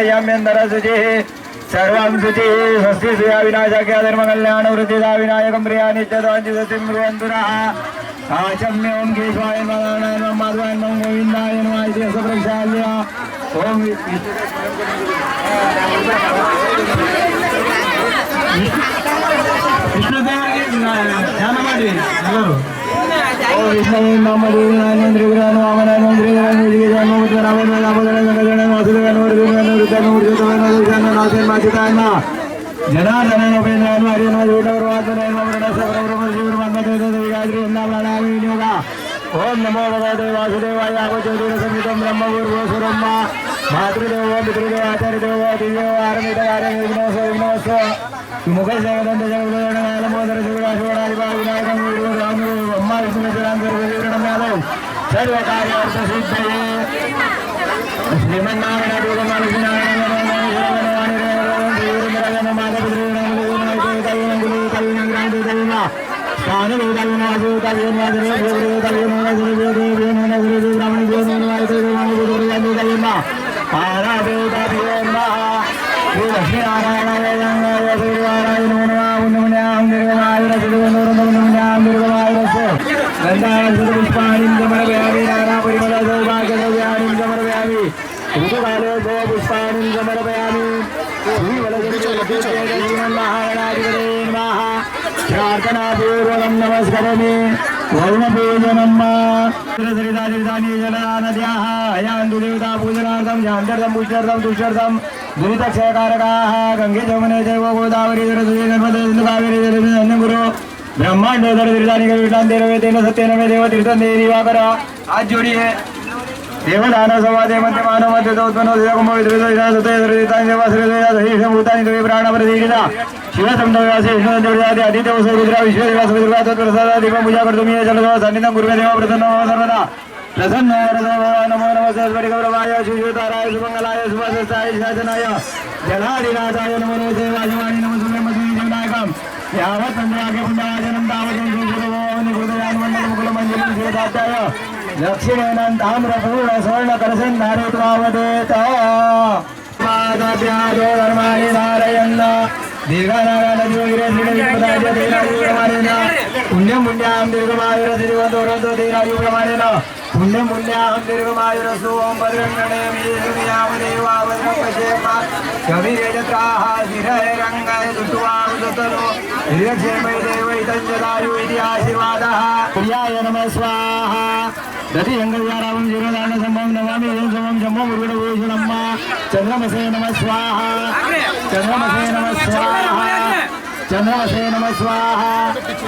याम्यंतर शुचिः सर्वं शुचिः स्वस्ति श्रिया विनाशक्य धर्मकल्याण वृद्धिदा विनायकं प्रिया नित्यदाञ्चिदतिं ब्रुवन्तुरः आचम्य ओं केशवाय नमः ओं माधवाय नमः गोविन्दाय नमः इति असप्रक्षाल्य ओं विष्णुदेवರಿಗೆ ಧ್ಯಾನ ಮಾಡಿ ಎಲ್ಲರೂ ಓಂ ವಿಷ್ಣು ನಾಮದೇವನಾಯಂದ್ರ ವಿರಾನ ವಾಮನಾಯಂದ್ರ ವಿರಾನಿಗೆ ಜನ್ಮೋತ್ತರ ರಾಮನ ನಾಮಧನ ಗಣಗಣ ವಾಸುದೇವನ ವರದೇವನ ವೃತ್ತನ ವೃತ್ತನ ದರ್ಶನ ನಾಥನ ಮಾಚಿತಾಯನ ಜನಾರ್ದನ ಉಪೇಂದ್ರನ ಹರಿಯನ ಜೋಡವರು ವಾದನ ವರ್ಣ ಸವರ ಬ್ರಹ್ಮ ಜೀವನ ಮನ್ಮಥೇನ ವಿಗಾದ್ರಿ ನಾಮನಾಮಿ ವಿನಿಯೋಗ ಓಂ ನಮೋ ಭಗವತೆ ವಾಸುದೇವಾಯ ಅವಚೋದಿನ ಸಂಹಿತಂ ಬ್ರಹ್ಮಪೂರ್ವಸುರಮ್ಮ ಮಾತೃದೇವೋ ಪಿತೃದೇವ ಆಚಾರ್ಯದೇವ ದಿವ್ಯೋ ಆರಮಿತ ಕಾರ್ಯ ವಿಘ್ನೋತ್ಸವ ಮುಖೇಶದಂತ ಜಗದೋಣ ನಮೋದರ ಶಿವರಾಶಿವರಾಧಿಪ ವಿನಾಯಕಂ ರಾಮ ಅಮ್ಮ ವಿಷ್ಣುರಾಮ ಸರ್ವ ಕಾರ್ಯಾರ್ಥ ಸಿದ್ಧಯೇ ಶ್ರೀಮನ್ನಾರಾಯಣ ದೇವನಾರಾಯಣ प्रार्थनापूर्वकं नमस्करोमि वरुणपूजनम् सरितानि जलनद्याः अयान्तु देवता पूजनार्थं शान्त्यर्थं पुष्टार्थं तुष्टार्थं दुरितक्षयकारकाः गङ्गे जमुने चैव गोदावरी सरस्वती नर्मदे सिन्धु कावेरी जलेस्मिन् गुरु ब्रह्माण्डोदर तीर्थानि कवितान्तेन सत्येन मे देव तीर्थं देवी दिवाकर हाथ जोड़िए देवदान समाधे मध्य मानव मध्य उत्पन्न कुंभ विद्रुता सत्य सरितानि देवा श्रीदेव सहिष्णु भूतानि देवी प्राण प्रतीडिता शिव संतव्यासे विष्णु देवयादि आदित्य रुद्र विश्वदेवा सविद्रुता तत्प्रसाद दीपं पूजा कर्तुं ये चलतो सन्निधं गुरुवे देव प्रसन्नो सर्वदा प्रसन्नो नमो नमः सरस्वती गौरवाय शिवताराय सुमंगलाय सुभाषिताय शासनाय जलादिनाथाय नमो नमः देवाजवाणी नमः सुब्रह्मण्य जगन्नायकं यावत् चन्द्रागे पुण्यवाचनं तावत् गुरुदेवो निगुरुदयान् मण्डलं कुलमञ्जलं शिवदात्याय दक्षिणेन ताम्रपूर्ण स्वर्ण करसन् धारयित्वावदेत माताभ्यादो धर्माणि धारयन् दीर्घनारायणयोगिरे श्रीनिपदाजतेनायुप्रमाणेन पुण्यं पुण्यां दीर्घमायुर श्रीवन्तोरन्तो तेनायुप्रमाणेन पुण्यं पुण्यां दीर्घमायुरस्तु ओं भद्रङ्गणे यावदेवा भद्रं पश्येम कविरजत्राः शिरैरङ्गाय दुष्टुवामुदतनो दीर्घक्षेमै देवैतञ्जदायु इति आशीर्वादः प्रियाय नमः स्वाहा दधियंगव्यारामं जीवदान संभवं नमामि एवं समं जम्मो मुरुगडभूषणम्म चन्द्रमसे नमः स्वाहा चन्द्रमसे नमः स्वाहा चन्द्रमसे नमः स्वाहा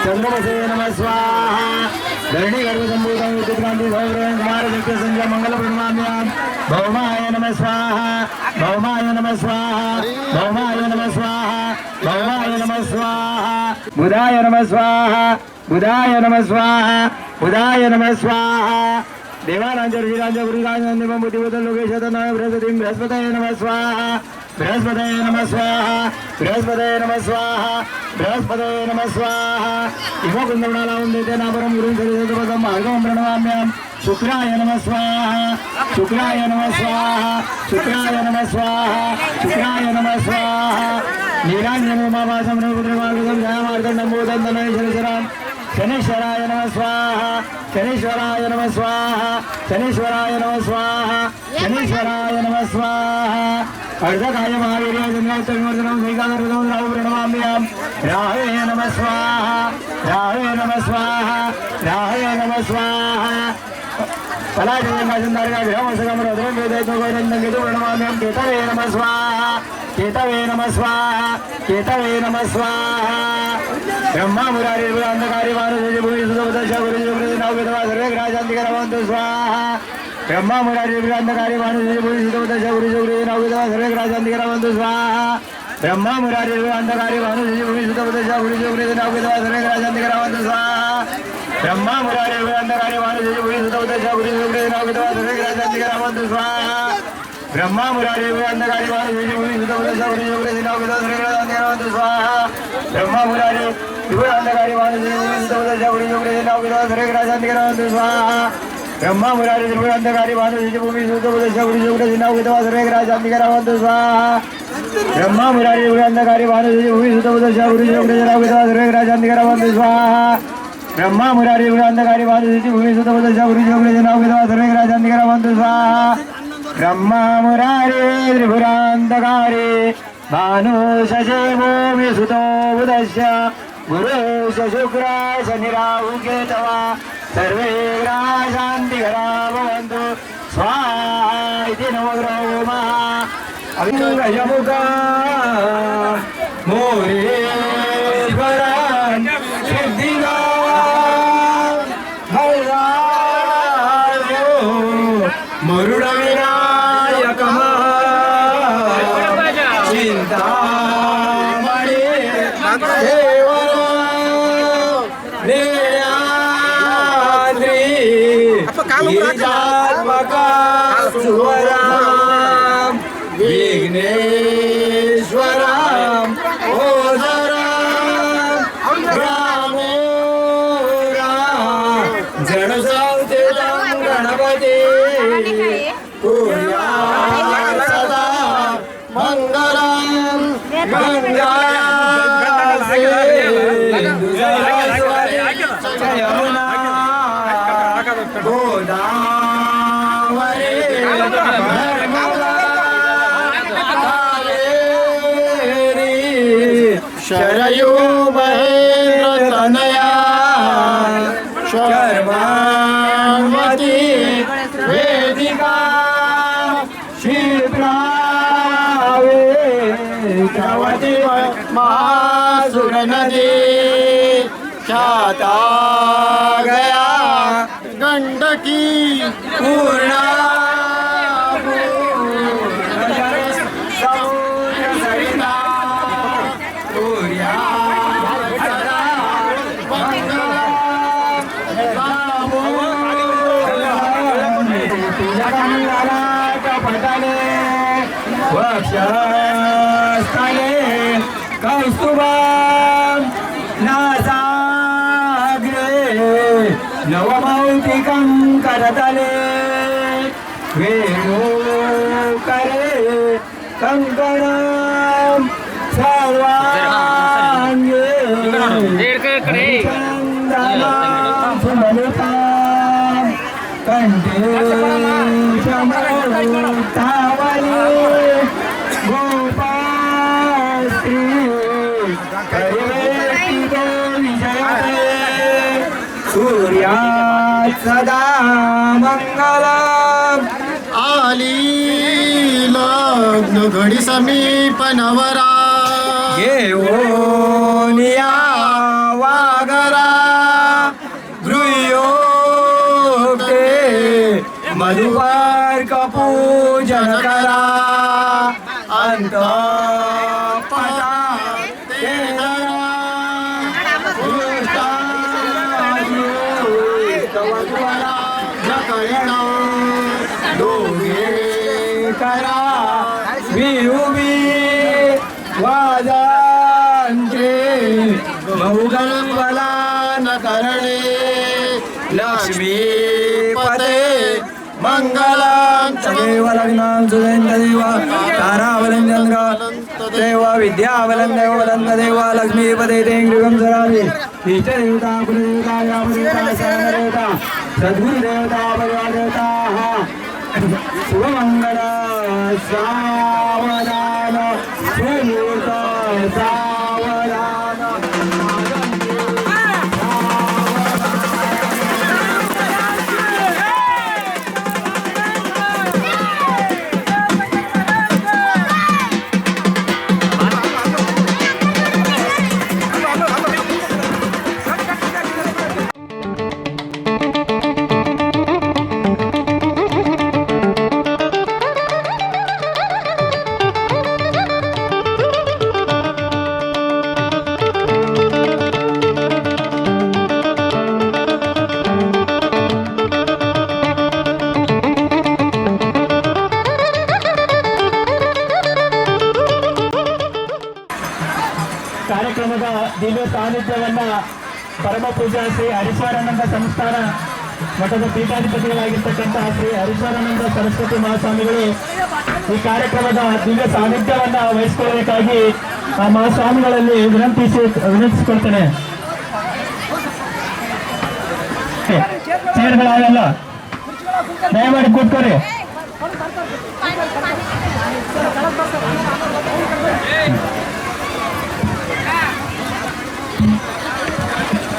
चन्द्रमसे नमः स्वाहा धरणी गर्भसम्भूतं विद्युत्कान्ति सौरभं कुमार नित्य संजय मंगल प्रणमाम्यां भौमाय नमः स्वाहा भौमाय नमः स्वाहा भौमाय नमः स्वाहा भौमाय नमः स्वाहा बुधाय नमः स्वाहा बुधाय नमः स्वाहा बुधाय नमः स्वाहा देवानांचर्षिरांच गुरुगांचन्दिवं बुद्धिवतं लोकेशतनाय बृहस्पतिं बृहस्पतये नमः स्वाहा बृहस्पतये नमः स्वाहा बृहस्पतये नमः स्वाहा बृहस्पतये नमः स्वाहा इमकुन्दमणालावं देतेनापरं गुरुं सरितपदं मार्गं प्रणमाम्यां शुक्राय नमः स्वाहा शुक्राय नमः स्वाहा शुक्राय नमः स्वाहा शुक्राय नमः स्वाहा नीलाञ्जनोमावासं नवपुत्रमार्गं जयमार्गण्डं बोधन्दनय शरशरां शनीश्वराय नमः स्वाहा शनीश्वराय नमः स्वाहा शनीश्वराय नमः स्वाहा शनीश्वराय नमः स्वाहा अर्धकाय महावीर्य चन्द्रावतमर्दनं श्रीकान्तरतं राहु प्रणमाम्यां राहवे नमः स्वाहा राहवे नमः स्वाहा राहवे नमः स्वाहा कलाजंगाचंदारिका गृहमसगम रुद्रं वेदैतो गौरन्दं केतु प्रणमाम्यां केतवे नमः स्वाहा केतवे नमः स्वाहा केतवे नमः स्वाहा ब्रह्मा मुरारी अंधकारी मानस भूमि सुदश गुरु नाव विधवा सर्वे ग्राजांतिकरवन्तु स्वाहा ब्रह्मा मुरारी अंधकारी मानस भूमि सुदश गुरु नाव विधवा सर्वे ग्राजांतिकरवन्तु स्वाहा ब्रह्मा मुरारी अंधकारी मानस भूमि सुदश गुरु नाव विधवा सर्वे ग्राजांतिकरवन्तु स्वाहा ब्रह्मा मुरारी अंधकारी मानस भूमि सुदश गुरु नाव विधवा सर्वे ग्राजांतिकरवन्तु स्वाहा ब्रह्मा मुरारी अंधकारी मानस भूमि सुदश गुरु नाव विधवा सर्वे ग्राजांतिकरवन्तु स्वाहा ब्रह्मा मुरारी अंधकारी मानस भूमि सुदश गुरु नाव विधवा सर्वे ग्राजांतिकरवन्तु स्वाहा ब्रह्मा मुरारी त्रिपुरांतकारी भानुजी भूमी सुतोदशा गुरुजोगुण नाव सर्वे राजांतिकरा वंदु स्वाहा ब्रह्मा मुरारी त्रिपुरांतकारी भानुजी भूमी सुतोदशा गुरुजोगुण नाव सर्वे राजांतिकरा वंदु स्वाहा ब्रह्मा मुरारी त्रिपुरांतकारी भानुजी भूमी सुतोदशा गुरुजोगुण नाव सर्वे राजांतिकरा वंदु स्वाहा ब्रह्मा मुरारी त्रिपुरांतकारी भानुशशे भूमि सुतोदशा गुरु शुक्र शनिराहु केतवा सर्वे शांतिकरा भवन्तु स्वाहा इति नमो अभिगजमुखा मोरेश्वरं सिद्धिदा भैरायो मरुडविनायकः चिन्तामणि गिरिजात्मका सुवराम विघ्नेश्वराम ओझराम रामोराम जडसावतेतं गणपती कुर्या सदा मंगलम गंगासे यमुना गोदावरी शरयू महेंद्र तनया शर्मावती वेदिका शिप्रावती महासुर नदी ख्याता गया गंडकी पूर्णा वक्षस्थले कौस्तुभा नासाग्रे नवमौक्तिकं करतले वेणुकरे कङ्कणं सर्वाङ्गे चन्दनं सुललितां कण्ठे चमरुतावली गोपाश्री करेति विजयते सूर्या सदा मंगलम आली लग्न घडी समीप नवरा घेऊनिया वागरा गृह्योक्ते मधुपर्क पूजन करा अंतःपटा ते करा विहुबी वाजांचे बहुगणबला न करणे लक्ष्मीपते मंगलम देव लग्नं सुरेंद्र देव तारावलंचंद्र देव विद्यावलं देववलंद देव लक्ष्मीपते ते गृहं सरावे इष्टदेवता कुलदेवता यामदेवता सर्वदेवता सद्गुरुदेवता परिवारदेवता सुमंगल सावधान सुमूर्त सावधान ಕಾರ್ಯಕ್ರಮದ ದಿವ್ಯ ಸಾನ್ನಿಧ್ಯವನ್ನ ಪರಮ ಪೂಜಾ ಶ್ರೀ ಹರಿಶ್ವರಾನಂದ ಸಂಸ್ಥಾನ ಮಠದ ಪೀಠಾಧಿಪತಿಗಳಾಗಿರ್ತಕ್ಕಂತಹ ಶ್ರೀ ಹರೀಶ್ವರಾನಂದ ಸರಸ್ವತಿ ಮಹಾಸ್ವಾಮಿಗಳು ಈ ಕಾರ್ಯಕ್ರಮದ ದಿವ್ಯ ಸಾನ್ನಿಧ್ಯವನ್ನ ವಹಿಸಿಕೊಳ್ಳಬೇಕಾಗಿ ಆ ಮಹಾಸ್ವಾಮಿಗಳಲ್ಲಿ ವಿನಂತಿಸಿಕೊಳ್ತೇನೆ. ಚೇರ್ಗಳಾಗಲ್ಲ, ದಯಮಾಡಿ ಕೂತ್ಕೊರಿ.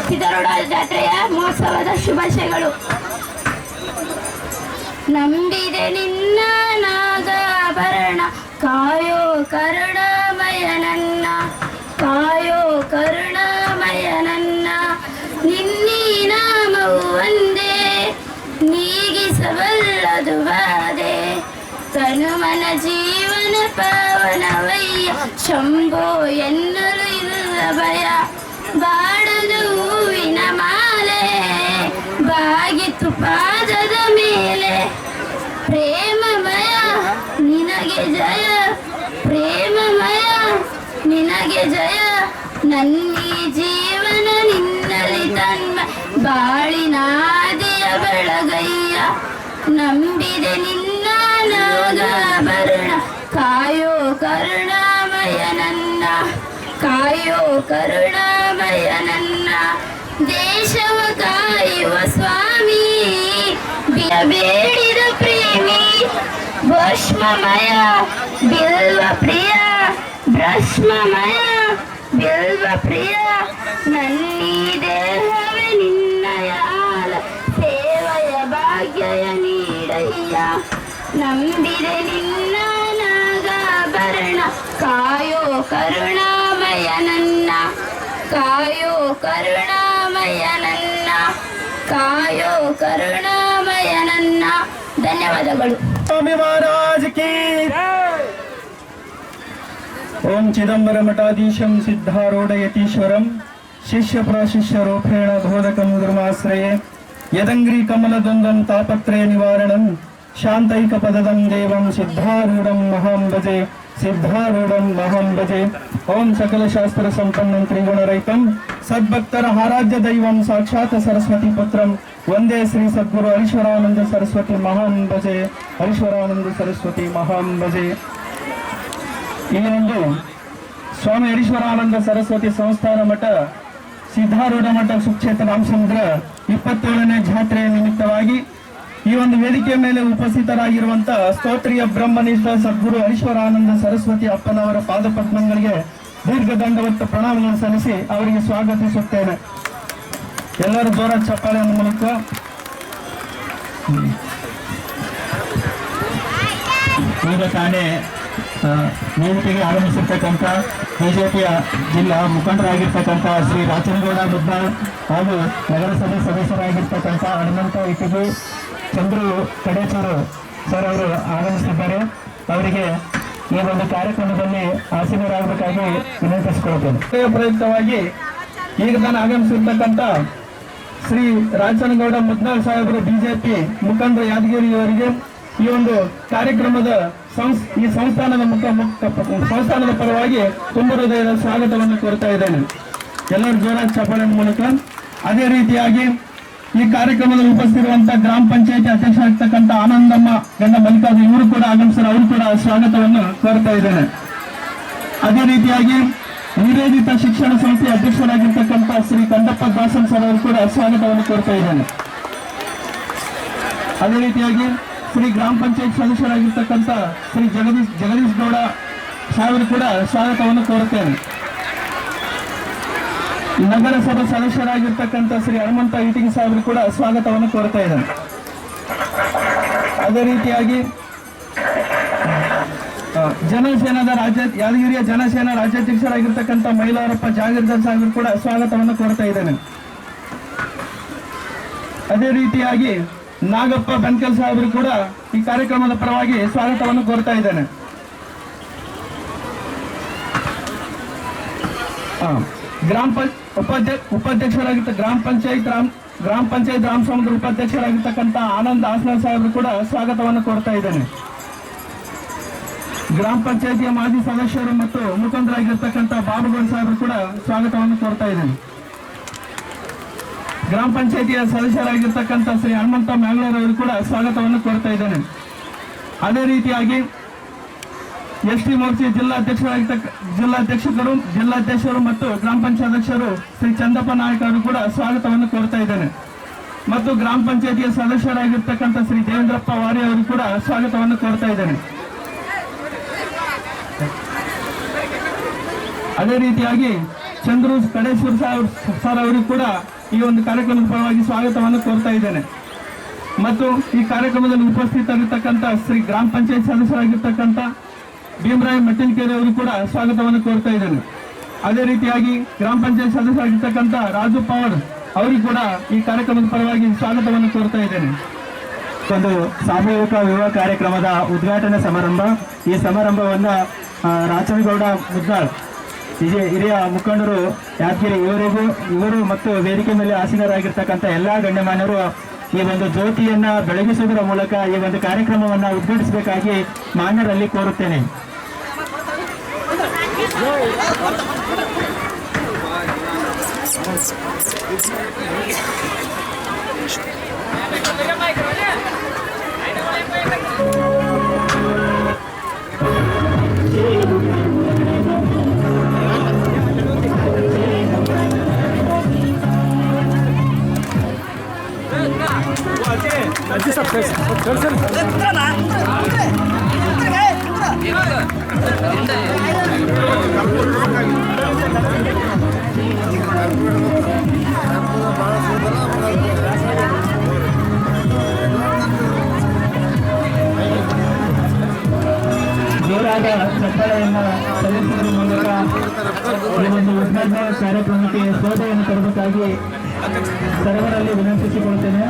ಸಿದ್ಧಾರೂಢ ಜಾತ್ರೆಯ ಮಹೋತ್ಸವದ ಶುಭಾಶಯಗಳು. ನಂಬಿದೆ ನಿನ್ನ ನಾಗಾಭರಣ, ಕಾಯೋ ಕರುಣಾಮಯ ನನ್ನ, ಕಾಯೋ ಕರುಣಾಮಯ ನನ್ನ. ನಿನ್ನೀ ನಾಮವು ಒಂದೇ, ನೀಗಿಸಬಲ್ಲದು ಬಾಧೆ. ತನುಮನ ಜೀವನ ಪಾವನವಯ್ಯ, ಶಂಭೋ ಎನ್ನಲು ಇಲ್ಲ ಭಯ. ಬಾಡದು ಹೂವಿನ ಮಾಲೆ, ಬಾಗಿತು ಪಾದದ ಮೇಲೆ. ಪ್ರೇಮಮಯ ನಿನಗೆ ಜಯ, ಪ್ರೇಮಮಯ ನಿನಗೆ ಜಯ. ನನ್ನೀ ಜೀವನ ನಿನ್ನಲಿ ತನ್ಮ, ಬಾಳಿನಾದಿಯ ಬೆಳಗಯ್ಯ. ನಂಬಿದೆ ನಿನ್ನ ನಾಗಾಭರಣ, ಕಾಯೋ ಕರುಣಾಮಯ ನನ್ನ, ಕಾಯೋ ಕರುಣಾಮಯ ನನ್ನ. ದೇಶವ ಕಾಯುವ ಸ್ವಾಮಿ, ಬೇಡಿದ ಪ್ರೇಮಿ. ಭಸ್ಮಮಯ ಬಿಲ್ವ ಪ್ರಿಯ, ಭಸ್ಮಮಯ ಬಿಲ್ವ ಪ್ರಿಯ. ನನ್ನೀ ದೇಹವೇ ನಿನ್ನಯ ಆಲ, ಸೇವೆಯ ಭಾಗ್ಯಯ ನೀಡಯ್ಯ. ನಂಬಿದೆ ನಿನ್ನ ನಾಗಾಭರಣ, ಕಾಯೋ ಕರುಣಾಮಯ ನನ್ನ, ಕಾಯೋ ಕರುಣಾಮಯ ನನ್ನ, ಕಾಯೋ ಕರುಣಾಮಯ ನನ್ನ. ಧನ್ಯವಾದಗಳು. ಸ್ವಾಮಿ ಮಹಾರಾಜ್ ಕಿ. ಓಂ ಚಿದಂಬರ ಮಠಾಧೀಶಂ ಸಿದ್ಧಾರೂಢ ಯತೀಶ್ವರಂ, ಶಿಷ್ಯ ಪ್ರಶಿಷ್ಯ ರೂಪೇಣ ಬೋಧಕಂ ಗುರುಮಾಶ್ರಯೇ. ಯದಂಗ್ರಿ ಕಮಲದೊಂದಂ ತಾಪತ್ರಯ ನಿವಾರಣಂ, ಶಾಂತೈಕ ಪದದಂ ದೇವಂ ಸಿದ್ಧಾರೂಢಂ ಮಹಾಂ ಭಜೆ, ಸಿದ್ಧಾರೂಢಂ ಮಹಾಂ ಭಜೆ. ಓಂ ಸಕಲ ಶಾಸ್ತ್ರ ಸಂಪನ್ನಂ ತ್ರಿಗುಣರಹಿತಂ ಸದ್ಭಕ್ತರ ಆರಾಧ್ಯ ದೈವಂ ಸಾಕ್ಷಾತ್ ಸರಸ್ವತಿ ಪುತ್ರಂ ವಂದೇ ಶ್ರೀ ಸದ್ಗುರು ಹರೀಶ್ವರಾನಂದ ಸರಸ್ವತಿ ಮಹಾಂ ಭಜೆ, ಹರೀಶ್ವರಾನಂದ ಸರಸ್ವತಿ ಮಹಾಂ ಭಜೆ. ಈ ಒಂದು ಸ್ವಾಮಿ ಹರೀಶ್ವರಾನಂದ ಸರಸ್ವತಿ ಸಂಸ್ಥಾನ ಮಠ ಸಿದ್ಧಾರೂಢ ಮಠ ಸುಕ್ಷೇತ್ರ ರಾಮಚಂದ್ರ 27ನೇ ಜಾತ್ರೆಯ ನಿಮಿತ್ತವಾಗಿ ಈ ಒಂದು ವೇದಿಕೆಯ ಮೇಲೆ ಉಪಸ್ಥಿತರಾಗಿರುವಂತಹ ಸ್ತೋತ್ರಿಯ ಬ್ರಹ್ಮನಿಷ್ಠ ಸದ್ಗುರು ಹರೀಶ್ವರಾನಂದ ಸರಸ್ವತಿ ಅಪ್ಪನವರ ಪಾದಪದ್ಮಗಳಿಗೆ ದೀರ್ಘದಂಡವತ್ತ ಪ್ರಣಾಮಗಳನ್ನು ಸಲ್ಲಿಸಿ ಅವರಿಗೆ ಸ್ವಾಗತಿಸುತ್ತೇನೆ. ಎಲ್ಲರೂ ಜೋರ ಚಪ್ಪಾಳೆ ಮೂಲಕ ಈಗ ತಾನೇ ವೇದಿಕೆಗೆ ಆಗಮಿಸಿರ್ತಕ್ಕಂಥ ಬಿಜೆಪಿಯ ಜಿಲ್ಲಾ ಮುಖಂಡರಾಗಿರ್ತಕ್ಕಂಥ ಶ್ರೀ ರಾಚನಗೌಡ ಮುದ್ದಾಳ್ ಹಾಗೂ ನಗರಸಭೆ ಸದಸ್ಯರಾಗಿರ್ತಕ್ಕಂಥ ಹನುಮಂತ ಇಟಗಿ, ಚಂದ್ರು ಕಡೇಚೂರು ಸರ್ ಅವರು ಆಗಮಿಸಿದ್ದಾರೆ. ಅವರಿಗೆ ಈ ಒಂದು ಕಾರ್ಯಕ್ರಮದಲ್ಲಿ ಆಸೀನರಾಗಬೇಕಾಗಿ ವಿನಂತಿಸಿಕೊಳ್ಳುತ್ತೇನೆ. ಪ್ರಯುಕ್ತವಾಗಿ ಈಗ ನಾನು ಆಗಮಿಸಿರ್ತಕ್ಕಂಥ ಶ್ರೀ ರಾಚನಗೌಡ ಮುದ್ದಾಳ್ ಸಾಹೇಬರು ಬಿಜೆಪಿ ಮುಖಂಡರು ಯಾದಗಿರಿಯವರಿಗೆ ಈ ಒಂದು ಕಾರ್ಯಕ್ರಮದ ಈ ಸಂಸ್ಥಾನದ ಪರವಾಗಿ ತುಂಬ ಹೃದಯದ ಸ್ವಾಗತವನ್ನು ಕೋರ್ತಾ ಇದ್ದೇನೆ. ಎಲ್ಲರೂ ಜೋರಾಗಿ ಚಪ್ಪಾಳೆ ಮೂಲಕ. ಅದೇ ರೀತಿಯಾಗಿ ಈ ಕಾರ್ಯಕ್ರಮದಲ್ಲಿ ಉಪಸ್ಥಿತಿರುವಂತಹ ಗ್ರಾಮ ಪಂಚಾಯತಿ ಅಧ್ಯಕ್ಷರಾಗಿರ್ತಕ್ಕಂಥ ಆನಂದಮ್ಮ ಗಂಡ ಮಲ್ಲಿಕಾರ್ಜುನ್ ಇವರು ಕೂಡ ಆಗಮಿಸಿದ್ದಾರೆ. ಅವರು ಕೂಡ ಸ್ವಾಗತವನ್ನು ಕೋರ್ತಾ ಇದ್ದೇನೆ. ಅದೇ ರೀತಿಯಾಗಿ ನಿವೇದಿತ ಶಿಕ್ಷಣ ಸಂಸ್ಥೆ ಅಧ್ಯಕ್ಷರಾಗಿರ್ತಕ್ಕಂಥ ಶ್ರೀ ಕಂದಪ್ಪ ದಾಸನ್ ಸರ್ ಅವರು ಕೂಡ ಸ್ವಾಗತವನ್ನು ಕೋರ್ತಾ ಇದ್ದೇನೆ. ಅದೇ ರೀತಿಯಾಗಿ ಶ್ರೀ ಗ್ರಾಮ ಪಂಚಾಯತ್ ಸದಸ್ಯರಾಗಿರ್ತಕ್ಕಂಥ ಶ್ರೀ ಜಗದೀಶ್ ಗೌಡ ಸಾಹೇಬರು ಕೂಡ ಸ್ವಾಗತವನ್ನು ಕೋರುತ್ತೇನೆ. ನಗರಸಭಾ ಸದಸ್ಯರಾಗಿರ್ತಕ್ಕಂಥ ಶ್ರೀ ಹನುಮಂತ ಇಟಗಿ ಸಾಹೇಬರು ಕೂಡ ಸ್ವಾಗತವನ್ನು ಕೋರ್ತಾ ಇದ್ದೇನೆ. ಅದೇ ರೀತಿಯಾಗಿ ಜನಸೇನಾದ ಯಾದಗಿರಿಯ ಜನಸೇನಾ ರಾಜ್ಯಾಧ್ಯಕ್ಷರಾಗಿರ್ತಕ್ಕಂಥ ಮೈಲಾರಪ್ಪ ಜಾಗೀರ್ದಾರ್ ಸಾಹೇಬರು ಕೂಡ ಸ್ವಾಗತವನ್ನು ಕೋರ್ತಾ ಇದ್ದೇನೆ. ಅದೇ ರೀತಿಯಾಗಿ ನಾಗಪ್ಪ ಬೆನ್ಕಲ್ ಸಾಹೇಬರು ಕೂಡ ಈ ಕಾರ್ಯಕ್ರಮದ ಪರವಾಗಿ ಸ್ವಾಗತವನ್ನು ಕೋರ್ತಾ ಇದ್ದೇನೆ. ಉಪಾಧ್ಯಕ್ಷರಾಗಿರ್ತ ಗ್ರಾಮ ಪಂಚಾಯತ್ ರಾಮಸಮುದ್ರ ಉಪಾಧ್ಯಕ್ಷರಾಗಿರ್ತಕ್ಕಂಥ ಆನಂದ್ ಆಸ್ನರ್ ಸಾಹೇಬರು ಕೂಡ ಸ್ವಾಗತವನ್ನು ಕೋರ್ತಾ ಇದ್ದೇನೆ. ಗ್ರಾಮ ಪಂಚಾಯತಿಯ ಮಾಜಿ ಸದಸ್ಯರು ಮತ್ತು ಮುಖಂಡರಾಗಿರ್ತಕ್ಕಂಥ ಬಾಬುಗೌಡ ಸಾಹೇಬರು ಕೂಡ ಸ್ವಾಗತವನ್ನು ಕೋರ್ತಾ ಇದ್ದೇನೆ. ಗ್ರಾಮ ಪಂಚಾಯಿತಿಯ ಸದಸ್ಯರಾಗಿರ್ತಕ್ಕಂಥ ಶ್ರೀ ಹನುಮಂತ ಮ್ಯಾಂಗ್ಳೂರ್ ಅವರು ಕೂಡ ಸ್ವಾಗತವನ್ನು ಕೋರ್ತಾ ಇದ್ದೇನೆ. ಅದೇ ರೀತಿಯಾಗಿ ಎಸ್.ಟಿ. ಮೋರ್ಚಿ ಜಿಲ್ಲಾಧ್ಯಕ್ಷರು ಮತ್ತು ಗ್ರಾಮ ಪಂಚಾಯತ್ ಅಧ್ಯಕ್ಷರು ಶ್ರೀ ಚಂದಪ್ಪ ನಾಯಕ್ ಅವರು ಕೂಡ ಸ್ವಾಗತವನ್ನು ಕೋರ್ತಾ ಇದ್ದೇನೆ. ಮತ್ತು ಗ್ರಾಮ ಪಂಚಾಯಿತಿಯ ಸದಸ್ಯರಾಗಿರ್ತಕ್ಕಂಥ ಶ್ರೀ ದೇವೇಂದ್ರಪ್ಪ ವಾರಿ ಅವರು ಕೂಡ ಸ್ವಾಗತವನ್ನು ಕೋರ್ತಾ ಇದ್ದೇನೆ. ಅದೇ ರೀತಿಯಾಗಿ ಚಂದ್ರು ಕಡೇಶ್ವರ್ ಸರ್ ಅವರು ಕೂಡ ಈ ಒಂದು ಕಾರ್ಯಕ್ರಮದ ಪರವಾಗಿ ಸ್ವಾಗತವನ್ನು ಕೋರ್ತಾ ಇದ್ದೇನೆ. ಮತ್ತು ಈ ಕಾರ್ಯಕ್ರಮದಲ್ಲಿ ಉಪಸ್ಥಿತರಿರ್ತಕ್ಕಂಥ ಶ್ರೀ ಗ್ರಾಮ ಪಂಚಾಯತ್ ಸದಸ್ಯರಾಗಿರ್ತಕ್ಕಂಥ ಭೀಮರಾಯ ಮಟ್ಟಿನಕೆರೆ ಅವರು ಕೂಡ ಸ್ವಾಗತವನ್ನು ಕೋರ್ತಾ ಇದ್ದೇನೆ. ಅದೇ ರೀತಿಯಾಗಿ ಗ್ರಾಮ ಪಂಚಾಯತ್ ಸದಸ್ಯರಾಗಿರ್ತಕ್ಕಂಥ ರಾಜು ಪವಾರ್ ಅವರಿಗೂ ಕೂಡ ಈ ಕಾರ್ಯಕ್ರಮದ ಪರವಾಗಿ ಸ್ವಾಗತವನ್ನು ಕೋರ್ತಾ ಇದ್ದೇನೆ. ಒಂದು ಸಾಮೂಹಿಕ ವಿವಾಹ ಕಾರ್ಯಕ್ರಮದ ಉದ್ಘಾಟನಾ ಸಮಾರಂಭ. ಈ ಸಮಾರಂಭವನ್ನು ರಾಚನಗೌಡ ಮುದ್ದಾಳ್ ಹಿರಿಯ ಮುಖಂಡರು ಯಾದಗಿರಿ ಇವರು ಮತ್ತು ವೇದಿಕೆ ಮೇಲೆ ಆಸೀನರಾಗಿರ್ತಕ್ಕಂಥ ಎಲ್ಲ ಗಣ್ಯಮಾನ್ಯರು ಈ ಒಂದು ಜ್ಯೋತಿಯನ್ನ ಬೆಳಗಿಸುವುದರ ಮೂಲಕ ಈ ಒಂದು ಕಾರ್ಯಕ್ರಮವನ್ನು ಉದ್ಘಾಟಿಸಬೇಕಾಗಿ ಮಾನ್ಯರಲ್ಲಿ ಕೋರುತ್ತೇನೆ. ಜೋರಾದ ಚಪ್ಪಾಳೆಯನ್ನು ಸಲ್ಲಿಸುವುದರ ಮೂಲಕ ಈ ಒಂದು ಉದ್ಘಾಟನಾ ಕಾರ್ಯಕ್ರಮಕ್ಕೆ ಶೋಭೆಯನ್ನು ತರಬೇಕಾಗಿ ಸರ್ವರಲ್ಲಿ ವಿನಂತಿಸಿಕೊಳ್ಳುತ್ತೇನೆ.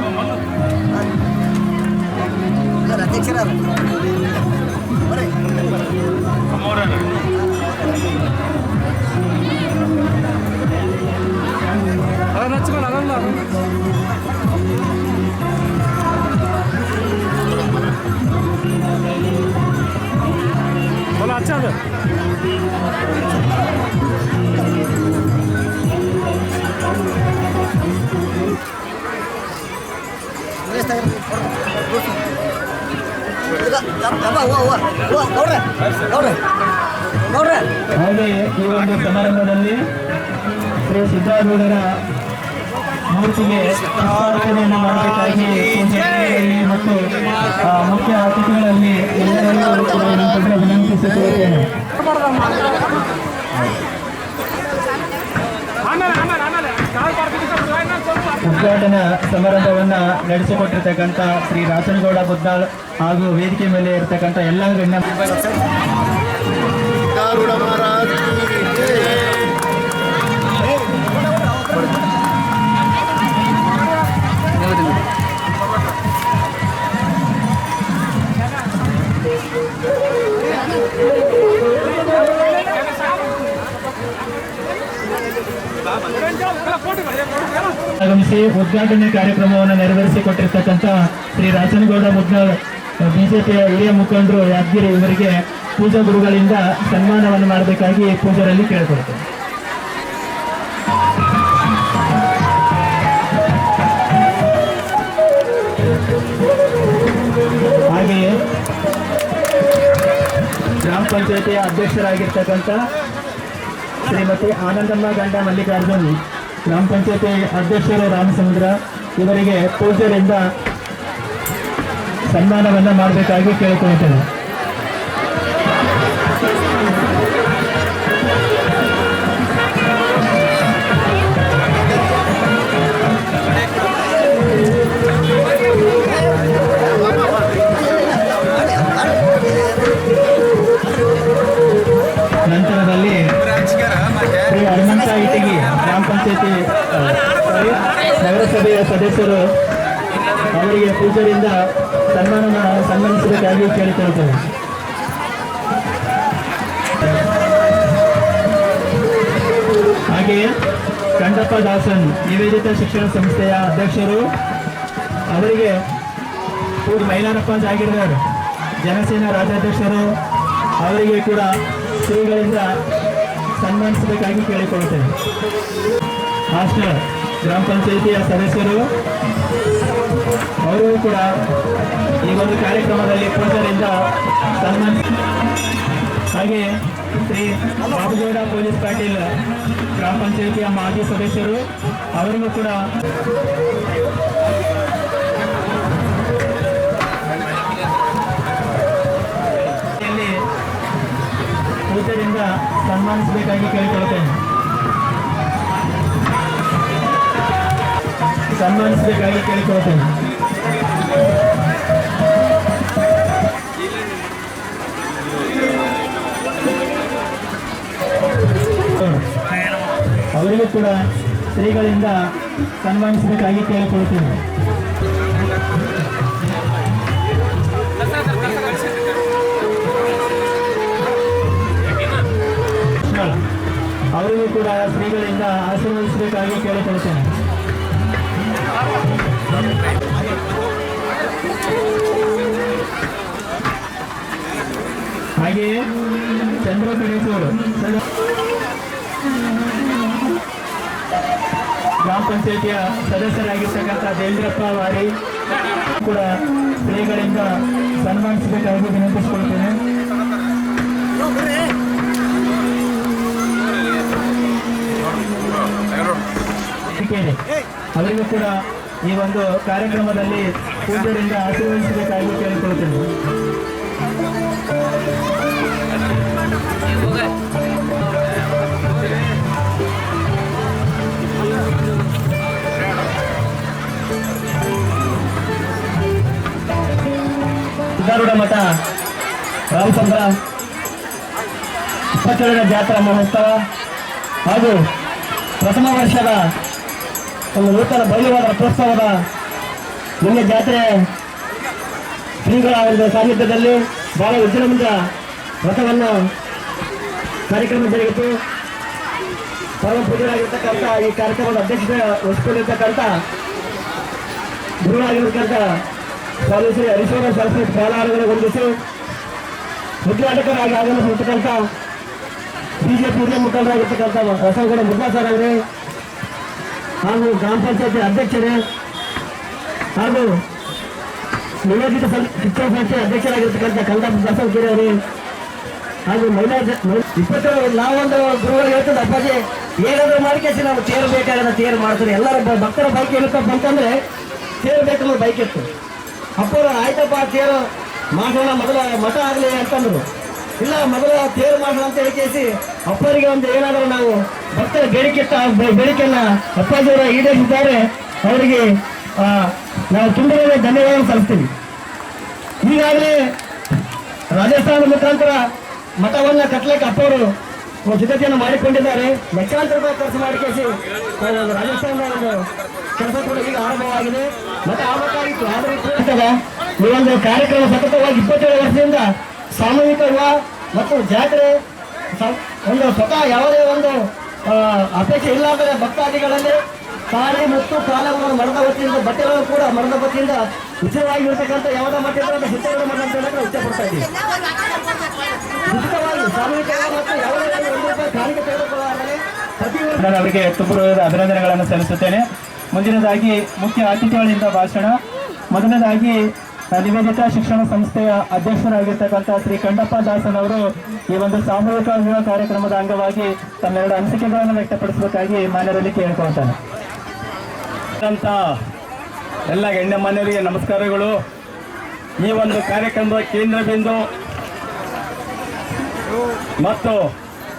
ಹಾಗೆ ಈ ಒಂದು ಸಮಾರಂಭದಲ್ಲಿ ಶ್ರೀ ಸಿದ್ದಾರೂಢರ ಮೂರ್ತಿಗೆ ಪುಷ್ಪಾರ್ಚನೆಯನ್ನು ಮಾಡಬೇಕಾಗಿ ಮತ್ತು ಮುಖ್ಯ ಅತಿಥಿಗಳಲ್ಲಿ ಎಲ್ಲರನ್ನೂ ವಿನಂತಿಸುತ್ತೇನೆ. ಉದ್ಘಾಟನಾ ಸಮಾರಂಭವನ್ನು ನಡೆಸಿಕೊಟ್ಟಿರ್ತಕ್ಕಂಥ ಶ್ರೀ ರಾಚನಗೌಡ ಬುದ್ದಾಳ್ ಹಾಗೂ ವೇದಿಕೆ ಮೇಲೆ ಇರತಕ್ಕಂಥ ಎಲ್ಲ ಗಣ್ಯ ಆಗಮಿಸಿ ಉದ್ಘಾಟನೆ ಕಾರ್ಯಕ್ರಮವನ್ನು ನೆರವೇರಿಸಿಕೊಟ್ಟಿರ್ತಕ್ಕಂಥ ಶ್ರೀ ರಾಚನಗೌಡ ಮುದ್ನಾಳ್ ಬಿಜೆಪಿಯ ಹಿರಿಯ ಮುಖಂಡರು ಯಾದಗಿರಿ ಇವರಿಗೆ ಪೂಜಾ ಗುರುಗಳಿಂದ ಸನ್ಮಾನವನ್ನು ಮಾಡಬೇಕಾಗಿ ಪೂಜಾರಲ್ಲಿ ಕೇಳಿಕೊಳ್ತೇನೆ. ಹಾಗೆಯೇ ಗ್ರಾಮ ಪಂಚಾಯತಿಯ ಅಧ್ಯಕ್ಷರಾಗಿರ್ತಕ್ಕಂಥ ಶ್ರೀಮತಿ ಆನಂದಮ್ಮ ಗಂಡ ಮಲ್ಲಿಕಾರ್ಜುನ್, ಗ್ರಾಮ ಪಂಚಾಯತಿ ಅಧ್ಯಕ್ಷರು ರಾಮಚಂದ್ರ ಇವರಿಗೆ ಪೂಜ್ಯರಿಂದ ಸನ್ಮಾನವನ್ನು ಮಾಡಬೇಕಾಗಿ ಕೇಳಿಕೊಳ್ಳುತ್ತೇನೆ. ನಂತರದಲ್ಲಿ ಶ್ರೀ ಹನುಮಂತ ಇಟಗಿ ಗ್ರಾಮ ಪಂಚಾಯತಿ ನಗರಸಭೆಯ ಸದಸ್ಯರು ಅವರಿಗೆ ಪೂಜಾರಿಂದ ಸನ್ಮಾನಿಸಬೇಕಾಗಿ ಕೇಳಿಕೊಳ್ಳುತ್ತೇವೆ. ಹಾಗೆಯೇ ಕಂಡಪ್ಪ ದಾಸನ್ ನಿವೇದಿತ ಶಿಕ್ಷಣ ಸಂಸ್ಥೆಯ ಅಧ್ಯಕ್ಷರು ಅವರಿಗೆ ಮೈಲಾರಪ್ಪ ಜಾಗೀರ್ದಾರ್ ಜನಸೇನಾ ರಾಜ್ಯಾಧ್ಯಕ್ಷರು ಅವರಿಗೆ ಕೂಡ ಶ್ರೀಗಳಿಂದ ಸನ್ಮಾನಿಸಬೇಕಾಗಿ ಕೇಳಿಕೊಳ್ಳುತ್ತೇವೆ. ಹಾಸ್ಟೆಲ್ ಗ್ರಾಮ ಪಂಚಾಯಿತಿಯ ಸದಸ್ಯರು ಅವರಿಗೂ ಕೂಡ ಈ ಒಂದು ಕಾರ್ಯಕ್ರಮದಲ್ಲಿ ಪೂಜಾರಿಂದ ಸನ್ಮಾನ. ಹಾಗೆ ಶ್ರೀ ಬಾಬುಗೌಡ ಪೊಲೀಸ್ ಪಾಟೀಲ್ ಗ್ರಾಮ ಪಂಚಾಯಿತಿಯ ಮಾಜಿ ಸದಸ್ಯರು ಅವರಿಗೂ ಕೂಡ ಪೂಜಾರಿಂದ ಸನ್ಮಾನಿಸಬೇಕಾಗಿ ಕೇಳಿಕೊಳ್ಳುತ್ತೇನೆ. ಸನ್ಮಾನಿಸಬೇಕಾಗಿ ಕೇಳಿಕೊಳ್ಳುತ್ತೇನೆ. ಅವರಿಗೂ ಕೂಡ ಶ್ರೀಗಳಿಂದ ಸನ್ಮಾನಿಸಬೇಕಾಗಿ ಕೇಳಿಕೊಳ್ಳುತ್ತೇನೆ. ಅವರಿಗೂ ಕೂಡ ಶ್ರೀಗಳಿಂದ ಆಶೀರ್ವದಿಸಬೇಕಾಗಿ ಕೇಳಿಕೊಳ್ಳುತ್ತೇನೆ. ಹಾಗೆಯೇ ಚಂದ್ರ ಗಣೇಶವರು ಗ್ರಾಮ ಪಂಚಾಯಿತಿಯ ಸದಸ್ಯರಾಗಿರ್ತಕ್ಕಂಥ ದೇವೇಂದ್ರಪ್ಪ ವಾರಿ ಕೂಡ ಶ್ರೀಗಳಿಂದ ಸನ್ಮಾನಿಸಬೇಕಾಗಿ ವಿನಂತಿಸಿಕೊಳ್ತೇನೆ. ಅವರಿಗೂ ಕೂಡ ಈ ಒಂದು ಕಾರ್ಯಕ್ರಮದಲ್ಲಿ ಪೂಜ್ಯರಿಂದ ಆಶೀರ್ವದಿಸಬೇಕಾಗಿ ಕೇಳಿಕೊಳ್ಳುತ್ತೇನೆ. ಸಿದ್ಧಾರೂಢ ಮಠ ರಾಮಚಂದ್ರ 22ನೇ ಜಾತ್ರಾ ಮಹೋತ್ಸವ ಹಾಗೂ ಪ್ರಥಮ ವರ್ಷದ ಒಂದು ನೂತನ ಭವ್ಯವಾದ ರಥೋತ್ಸವದ ನಿನ್ನೆ ಜಾತ್ರೆ ಶ್ರೀಗಳ ಒಂದು ಸಾನ್ನಿಧ್ಯದಲ್ಲಿ ಬಹಳ ವಿಜೃಂಭಣೆಯಿಂದ ರಥವನ್ನು ಕಾರ್ಯಕ್ರಮ ಜರುಗಿತು. ಪರಮ ಪೂಜ್ಯರಾಗಿರ್ತಕ್ಕಂಥ ಈ ಕಾರ್ಯಕ್ರಮದ ಅಧ್ಯಕ್ಷತೆ ವಹಿಸಿಕೊಂಡಿರ್ತಕ್ಕಂಥ ಗುರುಗಳಾಗಿರ್ತಕ್ಕಂಥ ಸ್ವಾಮಿ ಶ್ರೀ ಹರೀಶ್ವರ ಸರಸ್ವತಿ ಬಾಲಹಾರಗಳನ್ನು ಹೊಂದಿಸಿ ಉದ್ಘಾಟಕರಾಗಿ ಆಗಮಿಸಿರ್ತಕ್ಕಂಥ ಬಿಜೆಪಿ ಹಿರಿಯ ಮುಖಂಡರಾಗಿರ್ತಕ್ಕಂಥ ಬಸವಗೌಡ ಮುದ್ರಾ ಸರ್ ಅವರೇ ಹಾಗೂ ಗ್ರಾಮ ಪಂಚಾಯತಿ ಅಧ್ಯಕ್ಷರೇ ಹಾಗೂ ನಿಯೋಜಿತ ಶಿಕ್ಷಣ ಸಂಸ್ಥೆ ಅಧ್ಯಕ್ಷರಾಗಿರ್ತಕ್ಕಂಥ ಕನ್ನಡ ಬಸವಗಿರಿ ಅವರೇ ಹಾಗೂ ಮಹಿಳಾ 22 ನಾವೊಂದು ಗುರುಗಳು ಹೇಳ್ತದೆ, ಅಪ್ಪಾಜಿ ಏನಾದರೂ ಮಾಡಿಕೆಸಿ ನಾವು ತೇರು ಬೇಕಾದ್ರೆ ತೇರು ಮಾಡ್ತಾರೆ. ಎಲ್ಲರ ಭಕ್ತರ ಬೈಕ್ ಏನಕ್ಕಪ್ಪ ಅಂತಂದ್ರೆ ತೇರು ಬೇಕನ್ನೋ ಬೈಕ್ ಇತ್ತು. ಅಪ್ಪರು ಆಯ್ತಪ್ಪ ತೇರು ಮಾಡೋಣ ಮೊದಲ ಮಠ ಆಗಲಿ ಅಂತಂದ್ರು. ಇಲ್ಲ ಮೊದಲ ತೇರು ಮಾಡೋಣ ಅಂತ ಹೇಳಿಕೇಸಿ ಅಪ್ಪರಿಗೆ ಒಂದು ಏನಾದರೂ ನಾವು ಭಕ್ತರ ಬೇಡಿಕೆಯನ್ನ ಅಪ್ಪಾಜಿಯವರ ಈಡೇರಿಸಿದ್ದಾರೆ. ಅವರಿಗೆ ನಾವು ತುಂಬ ಧನ್ಯವಾದ ಸಲ್ಲಿಸ್ತೀವಿ. ಈಗಾಗಲೇ ರಾಜಸ್ಥಾನದ ಮುಖಾಂತರ ಮಠವನ್ನು ಕಟ್ಟಲಿಕ್ಕೆ ಅಪ್ಪವರು ಸಿದ್ಧತೆಯನ್ನು ಮಾಡಿಕೊಂಡಿದ್ದಾರೆ. ಲಕ್ಷಾಂತರ ರೂಪಾಯಿ ಖರ್ಚು ಮಾಡಿಕೇಸಿ ರಾಜಸ್ಥಾನದ ಒಂದು ಕೆಲಸ ಕೂಡ ಈಗ ಆರಂಭವಾಗಿದೆ. ಮಠ ಆಗಬೇಕಾಗಿತ್ತು, ಆದರೆ ಈ ಒಂದು ಕಾರ್ಯಕ್ರಮ ಸತತವಾಗಿ 27 ವರ್ಷದಿಂದ ಸಾಮೂಹಿಕ ವಿವಾಹ ಮತ್ತು ಜಾತ್ರೆ ಒಂದು ಸ್ವತಃ ಯಾವುದೇ ಒಂದು ಅಪೇಕ್ಷೆ ಇಲ್ಲಾದರೆ ಭಕ್ತಾದಿಗಳಲ್ಲಿ ಸಾರಿ ಮತ್ತು ಕಾಲವನ್ನು ಮರದ ವತಿಯಿಂದ ಬಟ್ಟೆಗಳನ್ನು ಕೂಡ ಮರದ ವತಿಯಿಂದ ಉಚಿತವಾಗಿರ್ತಕ್ಕಂಥ ಯಾವುದೇ ಮಠ ಇದ್ದರೆ ಸಿದ್ಧಗೌಡ ಮಠ ಅಂತ ಹೇಳಕ್ಕೆ ಇಚ್ಛೆ ಪಡ್ತಾ ಇದ್ದೀವಿ. ಉಚಿತವಾಗಿ ಸಾಮೂಹಿಕ ಮತ್ತು ಯಾವುದೇ ಒಂದು ಕಾಣಿಕೆ ತೆಗೆದುಕೊಳ್ಳಲಾಗದೆ ನಾನು ಅವರಿಗೆ ತುಂಬ ಅಭಿನಂದನೆಗಳನ್ನು ಸಲ್ಲಿಸುತ್ತೇನೆ. ಮುಂದಿನದಾಗಿ ಮುಖ್ಯ ಅತಿಥಿಗಳಿಂದ ಭಾಷಣ. ಮೊದಲನೇದಾಗಿ ನಿವೇದಿತ ಶಿಕ್ಷಣ ಸಂಸ್ಥೆಯ ಅಧ್ಯಕ್ಷರಾಗಿರ್ತಕ್ಕಂಥ ಶ್ರೀ ಕಂಡಪ್ಪ ದಾಸನವರು ಈ ಒಂದು ಸಾಮೂಹಿಕ ವಿವಾಹ ಕಾರ್ಯಕ್ರಮದ ಅಂಗವಾಗಿ ತಮ್ಮೆರಡು ಅನಿಸಿಕೆಗಳನ್ನು ವ್ಯಕ್ತಪಡಿಸಬೇಕಾಗಿ ಮಾನ್ಯರಲ್ಲಿ ಕೇಳ್ಕೊಳ್ತಾನೆ. ಎಲ್ಲ ಗಣ್ಯಮಾನ್ಯರಿಗೆ ನಮಸ್ಕಾರಗಳು. ಈ ಒಂದು ಕಾರ್ಯಕ್ರಮದ ಕೇಂದ್ರ ಬಿಂದು ಮತ್ತು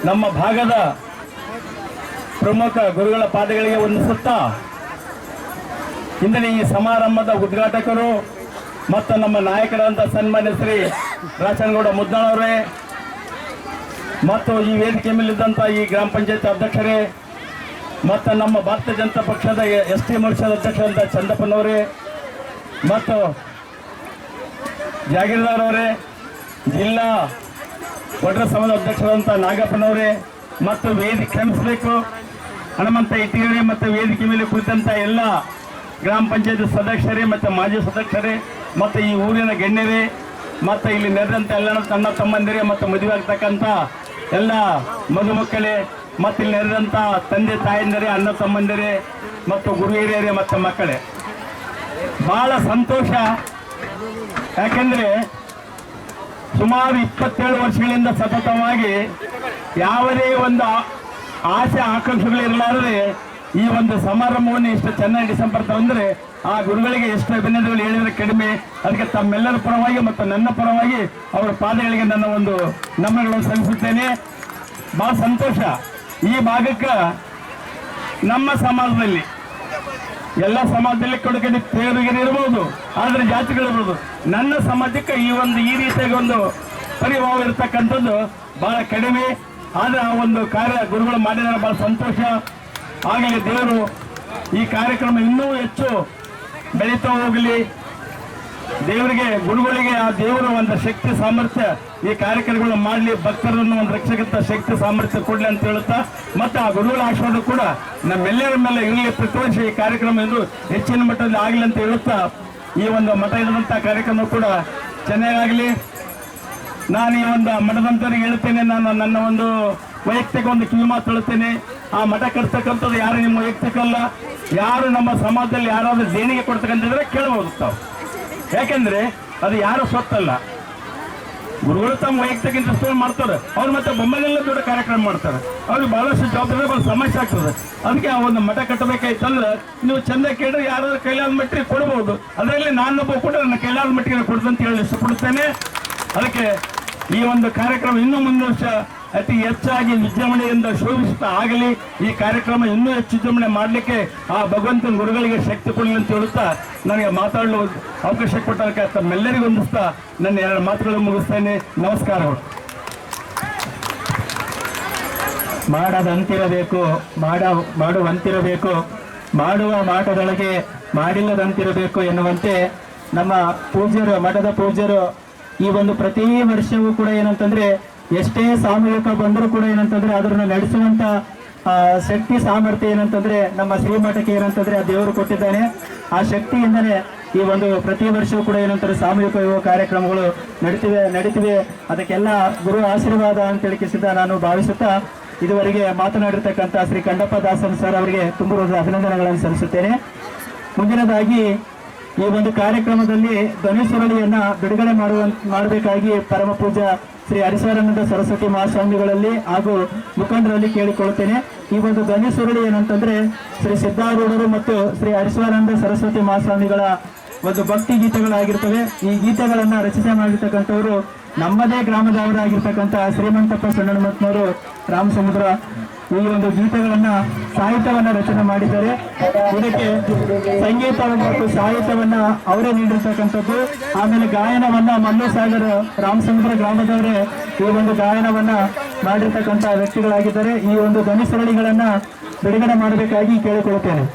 ನಮ್ಮ ಭಾಗದ ಪ್ರಮುಖ ಗುರುಗಳ ಪಾದಗಳಿಗೆ ವಂದಿಸುತ್ತಾ ಇಂದಿನ ಈ ಸಮಾರಂಭದ ಉದ್ಘಾಟಕರು ಮತ್ತು ನಮ್ಮ ನಾಯಕರಾದಂಥ ಸನ್ಮಾನ್ಯ ಶ್ರೀ ರಾಚನಗೌಡ ಮುದ್ದಾಳವರೇ ಮತ್ತು ಈ ವೇದಿಕೆ ಮೇಲಿದ್ದಂಥ ಈ ಗ್ರಾಮ ಪಂಚಾಯತ್ ಅಧ್ಯಕ್ಷರೇ ಮತ್ತು ನಮ್ಮ ಭಾರತೀಯ ಜನತಾ ಪಕ್ಷದ ST ಮೋರ್ಚಾದ ಅಧ್ಯಕ್ಷರಾದಂಥ ಚಂದಪ್ಪನವರೇ ಮತ್ತು ಜಾಗೀರ್ದಾರವರೇ, ಜಿಲ್ಲಾ ಒಡ್ರ ಸಮಾಜದ ಅಧ್ಯಕ್ಷರಾದಂಥ ನಾಗಪ್ಪನವರೇ ಮತ್ತು ವೇದಿಕೆ ಕ್ಷಮಿಸಬೇಕು ಹನುಮಂತ ಇಟ್ಟಿಯವರೇ ಮತ್ತು ವೇದಿಕೆ ಮೇಲೆ ಕುಳಿತಂಥ ಎಲ್ಲ ಗ್ರಾಮ ಪಂಚಾಯತ್ ಸದಸ್ಯರೇ ಮತ್ತು ಮಾಜಿ ಸದಸ್ಯರೇ ಮತ್ತು ಈ ಊರಿನ ಗಣ್ಯರೇ ಮತ್ತು ಇಲ್ಲಿ ನೆರೆದಂಥ ಎಲ್ಲ ತನ್ನ ತಮ್ಮಂದಿರೇ ಮತ್ತು ಮದುವೆ ಆಗ್ತಕ್ಕಂಥ ಎಲ್ಲ ಮಧುಮಕ್ಕಳೇ ಮತ್ತು ಇಲ್ಲಿ ನೆರೆದಂಥ ತಂದೆ ತಾಯಂದಿರೇ, ಅಣ್ಣ ತಮ್ಮಂದಿರೇ ಮತ್ತು ಗುರು ಹಿರಿಯರೇ ಮತ್ತು ಮಕ್ಕಳೇ, ಭಾಳ ಸಂತೋಷ. ಯಾಕೆಂದರೆ ಸುಮಾರು 27 ವರ್ಷಗಳಿಂದ ಸತತವಾಗಿ ಯಾವುದೇ ಒಂದು ಆಸೆ ಆಕಾಂಕ್ಷೆಗಳಿರಲಾರದೆ ಈ ಒಂದು ಸಮಾರಂಭವನ್ನು ಇಷ್ಟು ಚೆನ್ನಾಗಿ ಡಿಸೆಂಬರ್ ಅಂದರೆ ಆ ಗುರುಗಳಿಗೆ ಎಷ್ಟು ಅಭಿನಂದನೆಗಳು ಹೇಳಿದರೆ ಕಡಿಮೆ. ಅದಕ್ಕೆ ತಮ್ಮೆಲ್ಲರ ಪರವಾಗಿ ಮತ್ತು ನನ್ನ ಪರವಾಗಿ ಅವರ ಪಾದಗಳಿಗೆ ನನ್ನ ಒಂದು ನಮನಗಳನ್ನು ಸಲ್ಲಿಸುತ್ತೇನೆ. ಭಾಳ ಸಂತೋಷ. ಈ ಭಾಗಕ್ಕೆ ನಮ್ಮ ಸಮಾಜದಲ್ಲಿ, ಎಲ್ಲ ಸಮಾಜದಲ್ಲಿ ಕೊಡುಗೆ ತೇರುಗಿರಿ ಇರ್ಬೋದು, ಆದರೆ ಜಾತಿಗಳಿರ್ಬೋದು, ನನ್ನ ಸಮಾಜಕ್ಕೆ ಈ ರೀತಿಯಾಗಿ ಒಂದು ಪರಿಭಾವ ಇರತಕ್ಕಂಥದ್ದು ಭಾಳ ಕಡಿಮೆ. ಆದರೆ ಆ ಒಂದು ಕಾರ್ಯ ಗುರುಗಳು ಮಾಡಿದರೆ ಭಾಳ ಸಂತೋಷ. ಆಗಲಿ ದೇವರು ಈ ಕಾರ್ಯಕ್ರಮ ಇನ್ನೂ ಹೆಚ್ಚು ಬೆಳೀತಾ ಹೋಗಲಿ. ದೇವರಿಗೆ, ಗುರುಗಳಿಗೆ ಆ ದೇವರ ಒಂದು ಶಕ್ತಿ ಸಾಮರ್ಥ್ಯ ಈ ಕಾರ್ಯಕ್ರಮಗಳನ್ನು ಮಾಡಲಿ, ಭಕ್ತರನ್ನು ಒಂದು ರಕ್ಷಕಂತ ಶಕ್ತಿ ಸಾಮರ್ಥ್ಯ ಕೊಡಲಿ ಅಂತ ಹೇಳುತ್ತಾ, ಮತ್ತು ಆ ಗುರುಗಳ ಆಶೀರ್ವಾದ ಕೂಡ ನಮ್ಮೆಲ್ಲರ ಮೇಲೆ ಇರಲಿ. ಪ್ರತಿ ವರ್ಷ ಈ ಕಾರ್ಯಕ್ರಮ ಎಂದು ಹೆಚ್ಚಿನ ಮಟ್ಟದಲ್ಲಿ ಆಗಲಿ ಅಂತ ಹೇಳುತ್ತಾ, ಈ ಒಂದು ಮಠ ಇರುವಂಥ ಕಾರ್ಯಕ್ರಮ ಕೂಡ ಚೆನ್ನಾಗಾಗಲಿ. ನಾನು ಈ ಒಂದು ಮಠದಂತರಿಗೆ ಹೇಳ್ತೇನೆ, ನಾನು ನನ್ನ ಒಂದು ವೈಯಕ್ತಿಕ ಒಂದು ಕಿವಿ ಮಾತು ಹೇಳುತ್ತೇನೆ. ಆ ಮಠ ಕಟ್ತಕ್ಕಂಥದ್ದು ಯಾರು ನಿಮ್ಮ ವೈಯಕ್ತಿಕ ಅಲ್ಲ. ಯಾರು ನಮ್ಮ ಸಮಾಜದಲ್ಲಿ ಯಾರಾದ್ರೂ ದೇಣಿಗೆ ಕೊಡ್ತಕ್ಕಂಥದ್ರೆ ಕೇಳಬಹುದು ತಾವು. ಯಾಕೆಂದ್ರೆ ಅದು ಯಾರು ಸ್ವತ್ತಲ್ಲ. ಗುರುಗಳು ತಮ್ಮ ವೈಯಕ್ತಿಕ ಇಂಟ್ರೆಸ್ಟ್ ಮಾಡ್ತಾರೆ. ಅವ್ರು ಮತ್ತೆ ಬೊಮ್ಮಲೆಲ್ಲ ದೊಡ್ಡ ಕಾರ್ಯಕ್ರಮ ಮಾಡ್ತಾರೆ. ಅವ್ರಿಗೆ ಬಹಳಷ್ಟು ಜವಾಬ್ದಾರಿ, ಬಹಳ ಸಮಸ್ಯೆ ಆಗ್ತದೆ. ಅದಕ್ಕೆ ಆ ಒಂದು ಮಠ ಕಟ್ಟಬೇಕಾಯ್ತಂದ್ರೆ ನೀವು ಚಂದ ಕೇಳಿದ್ರೆ ಯಾರಾದ್ರೂ ಕೈಲಾದ ಮಟ್ಟಿಗೆ ಕೊಡ್ಬೋದು. ಅದರಲ್ಲಿ ನಾನೊಬ್ಬ ಕೂಡ ನನ್ನ ಕೈಲಾದ ಮಟ್ಟಿಗೆ ಕೊಡ್ತಂತ ಹೇಳಿ ಇಷ್ಟಪಡುತ್ತೇನೆ. ಅದಕ್ಕೆ ಈ ಒಂದು ಕಾರ್ಯಕ್ರಮ ಇನ್ನೂ ಮುಂದಿನ ವರ್ಷ ಅತಿ ಹೆಚ್ಚಾಗಿ ವಿಜೃಂಭಣೆಯಿಂದ ಶೋಭಿಸ್ತಾ ಆಗಲಿ. ಈ ಕಾರ್ಯಕ್ರಮ ಇನ್ನೂ ಹೆಚ್ಚು ವಿಜೃಂಭಣೆ ಮಾಡಲಿಕ್ಕೆ ಆ ಭಗವಂತನ ಗುರುಗಳಿಗೆ ಶಕ್ತಿ ಕೊಡಲಿ ಅಂತ ಹೇಳುತ್ತಾ ನನಗೆ ಮಾತಾಡಲು ಅವಕಾಶ ಕೊಟ್ಟದಕ್ಕೆ ತಮ್ಮೆಲ್ಲರಿಗೂ ಹೊಂದಿಸ್ತಾ ನನ್ನ 2 ಮಾತುಗಳನ್ನು ಮುಗಿಸ್ತೇನೆ. ನಮಸ್ಕಾರಗಳು. ಮಾಡದಂತಿರಬೇಕು, ಮಾಡುವಂತಿರಬೇಕು, ಮಾಡುವ ಮಾಟದೊಳಗೆ ಮಾಡಿಲ್ಲದಂತಿರಬೇಕು ಎನ್ನುವಂತೆ ನಮ್ಮ ಪೂಜ್ಯರು, ಮಠದ ಪೂಜ್ಯರು ಈ ಒಂದು ಪ್ರತಿ ವರ್ಷವೂ ಕೂಡ ಏನಂತಂದ್ರೆ ಎಷ್ಟೇ ಸಾಮೂಹಿಕ ಬಂದರೂ ಕೂಡ ಏನಂತಂದ್ರೆ ಅದನ್ನು ನಡೆಸುವಂತ ಶಕ್ತಿ ಸಾಮರ್ಥ್ಯ ಏನಂತಂದ್ರೆ ನಮ್ಮ ಶ್ರೀಮಠಕ್ಕೆ ಏನಂತಂದ್ರೆ ಆ ದೇವರು ಕೊಟ್ಟಿದ್ದಾನೆ. ಆ ಶಕ್ತಿಯಿಂದನೇ ಈ ಒಂದು ಪ್ರತಿ ವರ್ಷವೂ ಕೂಡ ಏನಂತಾರೆ ಸಾಮೂಹಿಕ ಕಾರ್ಯಕ್ರಮಗಳು ನಡೀತಿವೆ. ಅದಕ್ಕೆಲ್ಲ ಗುರು ಆಶೀರ್ವಾದ ಅಂತ ಹೇಳಿಸಿದ ನಾನು ಭಾವಿಸುತ್ತಾ ಇದುವರೆಗೆ ಮಾತನಾಡಿರ್ತಕ್ಕಂಥ ಶ್ರೀ ಕಂಡಪ್ಪ ದಾಸನ್ ಸರ್ ಅವರಿಗೆ ತುಂಬ ಅಭಿನಂದನೆಗಳನ್ನು ಸಲ್ಲಿಸುತ್ತೇನೆ. ಮುಂದಿನದಾಗಿ ಈ ಒಂದು ಕಾರ್ಯಕ್ರಮದಲ್ಲಿ ಧ್ವನಿ ಸುರುಳಿಯನ್ನ ಬಿಡುಗಡೆ ಮಾಡಬೇಕಾಗಿ ಪರಮ ಪೂಜ್ಯ ಶ್ರೀ ಹರಿಶಾನಂದ ಸರಸ್ವತಿ ಮಹಾಸ್ವಾಮಿಗಳಲ್ಲಿ ಹಾಗೂ ಮುಖಂಡರಲ್ಲಿ ಕೇಳಿಕೊಳ್ಳುತ್ತೇನೆ. ಈ ಒಂದು ಧ್ವನಿ ಸುರುಳಿ ಏನಂತಂದ್ರೆ ಶ್ರೀ ಸಿದ್ಧಾರೂಢರು ಮತ್ತು ಶ್ರೀ ಹರಿಶಾನಂದ ಸರಸ್ವತಿ ಮಹಾಸ್ವಾಮಿಗಳ ಒಂದು ಭಕ್ತಿ ಗೀತೆಗಳಾಗಿರ್ತವೆ. ಈ ಗೀತೆಗಳನ್ನ ರಚನೆ ಮಾಡಿರ್ತಕ್ಕಂಥವರು ನಮ್ಮದೇ ಗ್ರಾಮದವರಾಗಿರ್ತಕ್ಕಂಥ ಶ್ರೀಮಂತಪ್ಪ ಸಣ್ಣನಮತ್ನವರು ರಾಮಸಮುದ್ರ. ಈ ಒಂದು ಗೀತೆಗಳನ್ನ ಸಾಹಿತ್ಯವನ್ನ ರಚನೆ ಮಾಡಿದ್ದಾರೆ. ಇದಕ್ಕೆ ಸಂಗೀತ ಮತ್ತು ಸಾಹಿತ್ಯವನ್ನ ಅವರೇ ನೀಡಿರ್ತಕ್ಕಂಥದ್ದು. ಆಮೇಲೆ ಗಾಯನವನ್ನ ಮಲ್ಲಸಾಗರ ರಾಮಸಮುದ್ರ ಗ್ರಾಮದವರೇ ಈ ಒಂದು ಗಾಯನವನ್ನ ಮಾಡಿರ್ತಕ್ಕಂಥ ವ್ಯಕ್ತಿಗಳಾಗಿದ್ದಾರೆ. ಈ ಒಂದು ಧ್ವನಿ ಸುರುಳಿಗಳನ್ನ ಬಿಡುಗಡೆ ಮಾಡಬೇಕಾಗಿ ಕೇಳಿಕೊಳ್ಳುತ್ತೇನೆ.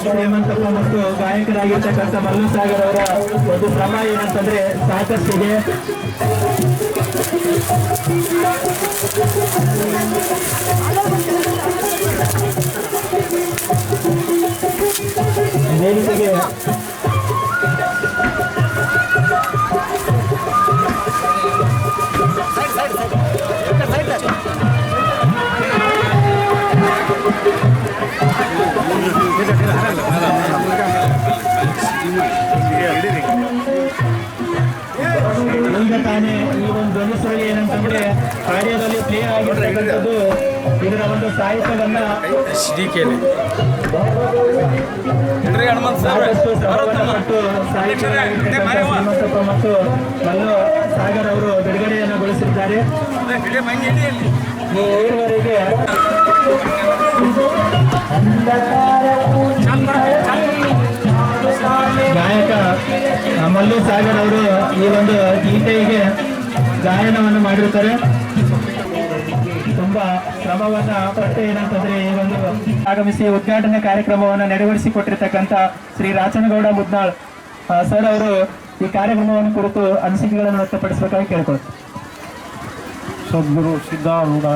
ಶ್ರೀಮಂತಪ್ಪ ಮತ್ತು ಗಾಯಕರಾಗಿರ್ತಕ್ಕಂಥ ಮಲ್ಲಸಾಗರ್ ಅವರ ಒಂದು ಶ್ರಮ ಏನಂತಂದ್ರೆ ಸಾಕಷ್ಟಿದೆ. ವೇದಿಕೆಗೆ ಈಗ ತಾನೇ ಈ ಒಂದು ಧ್ವನಿ ಸುರುಳಿ ಏನಂತಂದ್ರೆ ಕಾರ್ಯದಲ್ಲಿ ಪ್ಲೇ ಆಗಿರ್ತಕ್ಕಂಥದ್ದು. ಇದರ ಒಂದು ಸಾಹಿತ್ಯವನ್ನ ಶ್ರೀಮಂತಪ್ಪ ಮತ್ತು ಮಲ್ಲು ಸಾಗರ್ ಅವರು ಬಿಡುಗಡೆಯನ್ನು ಗೊಳಿಸಿದ್ದಾರೆ. ಈವರೆಗೆ ಗಾಯಕ ಮಲ್ಲು ಸಾಗರ್ ಅವರು ಈ ಒಂದು ಗೀತೆಗೆ ಗಾಯನವನ್ನು ಮಾಡಿರುತ್ತಾರೆ. ತುಂಬಾ ಶ್ರಮವನ್ನ ಪಟ್ಟು ಏನಂತಂದ್ರೆ ಈ ಒಂದು ಆಗಮಿಸಿ ಉದ್ಘಾಟನೆ ಕಾರ್ಯಕ್ರಮವನ್ನು ನೆರವೇರಿಸಿಕೊಟ್ಟಿರ್ತಕ್ಕಂಥ ಶ್ರೀ ರಾಚನಗೌಡ ಮುದ್ನಾಳ್ ಸರ್ ಅವರು ಈ ಕಾರ್ಯಕ್ರಮವನ್ನು ಕುರಿತು ಅನಿಸಿಕೆಗಳನ್ನು ವ್ಯಕ್ತಪಡಿಸಬೇಕಾಗಿ ಕೇಳಿಕೊಳ್ತಾರೆ. ಸದ್ಗುರು ಸಿದ್ಧಾರೂಢ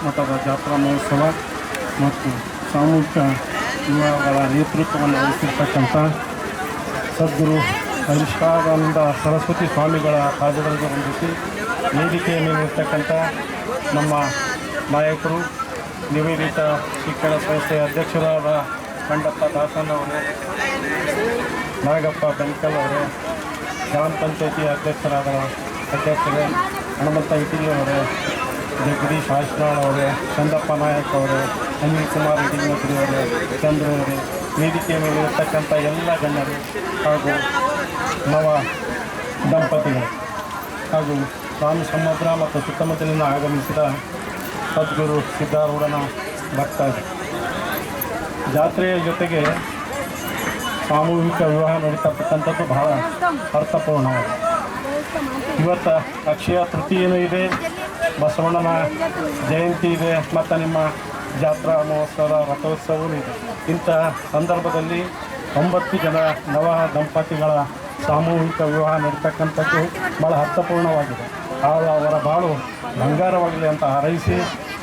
ಮಠದ ಜಾತ್ರಾ ಮಹೋತ್ಸವ ಮತ್ತು ಸಾಮೂಹಿಕ ವಿವಾಹಗಳ ನೇತೃತ್ವವನ್ನು ವಹಿಸಿರ್ತಕ್ಕಂಥ ಸದ್ಗುರು ನಿಷ್ಠಾನಂದ ಸರಸ್ವತಿ ಸ್ವಾಮಿಗಳ ಪಾದಗಳಿಗೆ ವಂದಿಸಿ ವೇದಿಕೆಯ ಮೇಲಿರ್ತಕ್ಕಂಥ ನಮ್ಮ ನಾಯಕರು, ನಿವೇದಿತ ಶಿಕ್ಷಣ ಸಂಸ್ಥೆಯ ಅಧ್ಯಕ್ಷರಾದ ಕಂಡಪ್ಪ ದಾಸನ್ ಅವರೇ, ನಾಗಪ್ಪ ಬೆಂಕಲ್ ಅವರೇ, ಗ್ರಾಮ ಪಂಚಾಯತಿ ಅಧ್ಯಕ್ಷರೇ ಹನುಮಂತ ಇಟಗಿ ಅವರೇ, ಜಗದೀಶ್ ಆಶ್ರಾಳ್ ಅವರೇ, ಚಂದಪ್ಪ ನಾಯಕ್ ಅವರೇ, ಅನಿಲ್ ಕುಮಾರ್ ಹಿಡಿಮತ್ರಿ ಅವರೇ, ಚಂದ್ರ ಅವರೇ, ವೇದಿಕೆಯ ಮೇಲೆ ಇರತಕ್ಕಂಥ ಎಲ್ಲ ಗಣ್ಯರು ಹಾಗೂ ನವ ದಂಪತಿಗಳು ಹಾಗೂ ರಾಮ ಸಮುದ್ರ ಮತ್ತು ಸುತ್ತಮುತ್ತಲಿನ ಆಗಮಿಸಿದ ಸದ್ಗುರು ಸಿದ್ಧಾರೂಢನ ಭಕ್ತಾದಿ. ಜಾತ್ರೆಯ ಜೊತೆಗೆ ಸಾಮೂಹಿಕ ವಿವಾಹ ನಡೀತಕ್ಕಂಥದ್ದು ಬಹಳ ಅರ್ಥಪೂರ್ಣವಾಗಿದೆ. ಇವತ್ತು ಅಕ್ಷಯ ತೃತೀಯನೂ ಇದೆ, ಬಸವಣ್ಣನ ಜಯಂತಿ ಇದೆ ಮತ್ತು ನಿಮ್ಮ ಜಾತ್ರಾ ಮಹೋತ್ಸವದ ರಥೋತ್ಸವವೂ ಇದೆ. ಇಂಥ ಸಂದರ್ಭದಲ್ಲಿ 9 ಜನ ನವ ದಂಪತಿಗಳ ಸಾಮೂಹಿಕ ವಿವಾಹ ನಡೀತಕ್ಕಂಥದ್ದು ಭಾಳ ಅರ್ಥಪೂರ್ಣವಾಗಿದೆ. ಅವರ ಬಾಳು ಬಂಗಾರವಾಗಲಿ ಅಂತ ಹಾರೈಸಿ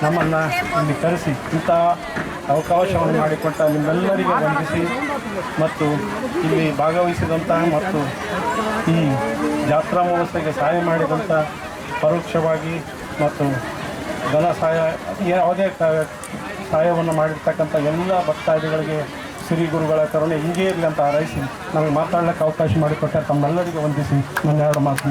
ನಮ್ಮನ್ನು ಇಲ್ಲಿ ಕರೆಸಿ ಇಂಥ ಅವಕಾಶವನ್ನು ಮಾಡಿಕೊಟ್ಟ ನಿಮ್ಮೆಲ್ಲರಿಗೆ ವಂದಿಸಿ ಮತ್ತು ಇಲ್ಲಿ ಭಾಗವಹಿಸಿದಂಥ ಮತ್ತು ಈ ಜಾತ್ರಾ ಮಹೋತ್ಸವಕ್ಕೆ ಸಹಾಯ ಮಾಡಿದಂಥ ಪರೋಕ್ಷವಾಗಿ ಮತ್ತು ಧನ ಸಹಾಯ ಯಾವುದೇ ಸಹಾಯವನ್ನು ಮಾಡಿರ್ತಕ್ಕಂಥ ಎಲ್ಲ ಭಕ್ತಾದಿಗಳಿಗೆ ಶ್ರೀ ಗುರುಗಳ ಕರುಣೆ ಹೀಗೆ ಇರಲಿ ಅಂತ ಹಾರೈಸಿ ನಮಗೆ ಮಾತಾಡಲಿಕ್ಕೆ ಅವಕಾಶ ಮಾಡಿಕೊಟ್ಟ ತಮ್ಮೆಲ್ಲರಿಗೆ ವಂದಿಸಿ ನನ್ನ 2 ಮಾತು.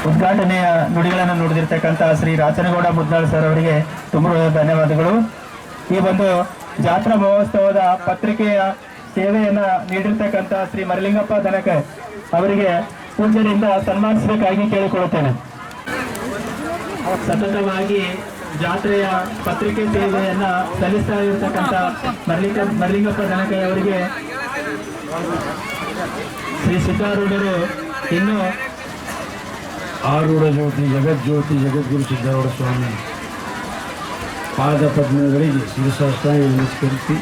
ಉದ್ಘಾಟನೆಯ ನುಡಿಗಳನ್ನು ನುಡಿದಿರ್ತಕ್ಕಂಥ ಶ್ರೀ ರಾಚನಗೌಡ ಮುದ್ನಾಳ್ ಸರ್ ಅವರಿಗೆ ತುಂಬ ಧನ್ಯವಾದಗಳು. ಈ ಒಂದು ಜಾತ್ರಾ ಮಹೋತ್ಸವದ ಪತ್ರಿಕೆಯ ಸೇವೆಯನ್ನು ನೀಡಿರ್ತಕ್ಕಂಥ ಶ್ರೀ ಮರಲಿಂಗಪ್ಪ ದನಕೆ ಅವರಿಗೆ ಪೂಜ್ಯರಿಂದ ಸನ್ಮಾನಿಸಬೇಕಾಗಿ ಕೇಳಿಕೊಳ್ಳುತ್ತೇನೆ. ಸತತವಾಗಿ ಜಾತ್ರೆಯ ಪತ್ರಿಕೆ ಸೇವೆಯನ್ನು ಸಲ್ಲಿಸ್ತಾ ಇರತಕ್ಕಂಥ ಮರಲಿಂಗಪ್ಪ ದನಕೆ ಅವರಿಗೆ ಶ್ರೀ ಸಿದ್ಧಾರೂಢರು ಇನ್ನು ಆರೂಢ ಜ್ಯೋತಿ ಜಗಜ್ಯೋತಿ ಜಗದ್ಗುರು ಸಿದ್ಧಾರೂಢ ಸ್ವಾಮಿ ಪಾದ ಪದ್ಮಗಳಿಗೆ ಶಿರಸಾಷ್ಟಾಂಗ ನಮಸ್ಕರಿಸಿ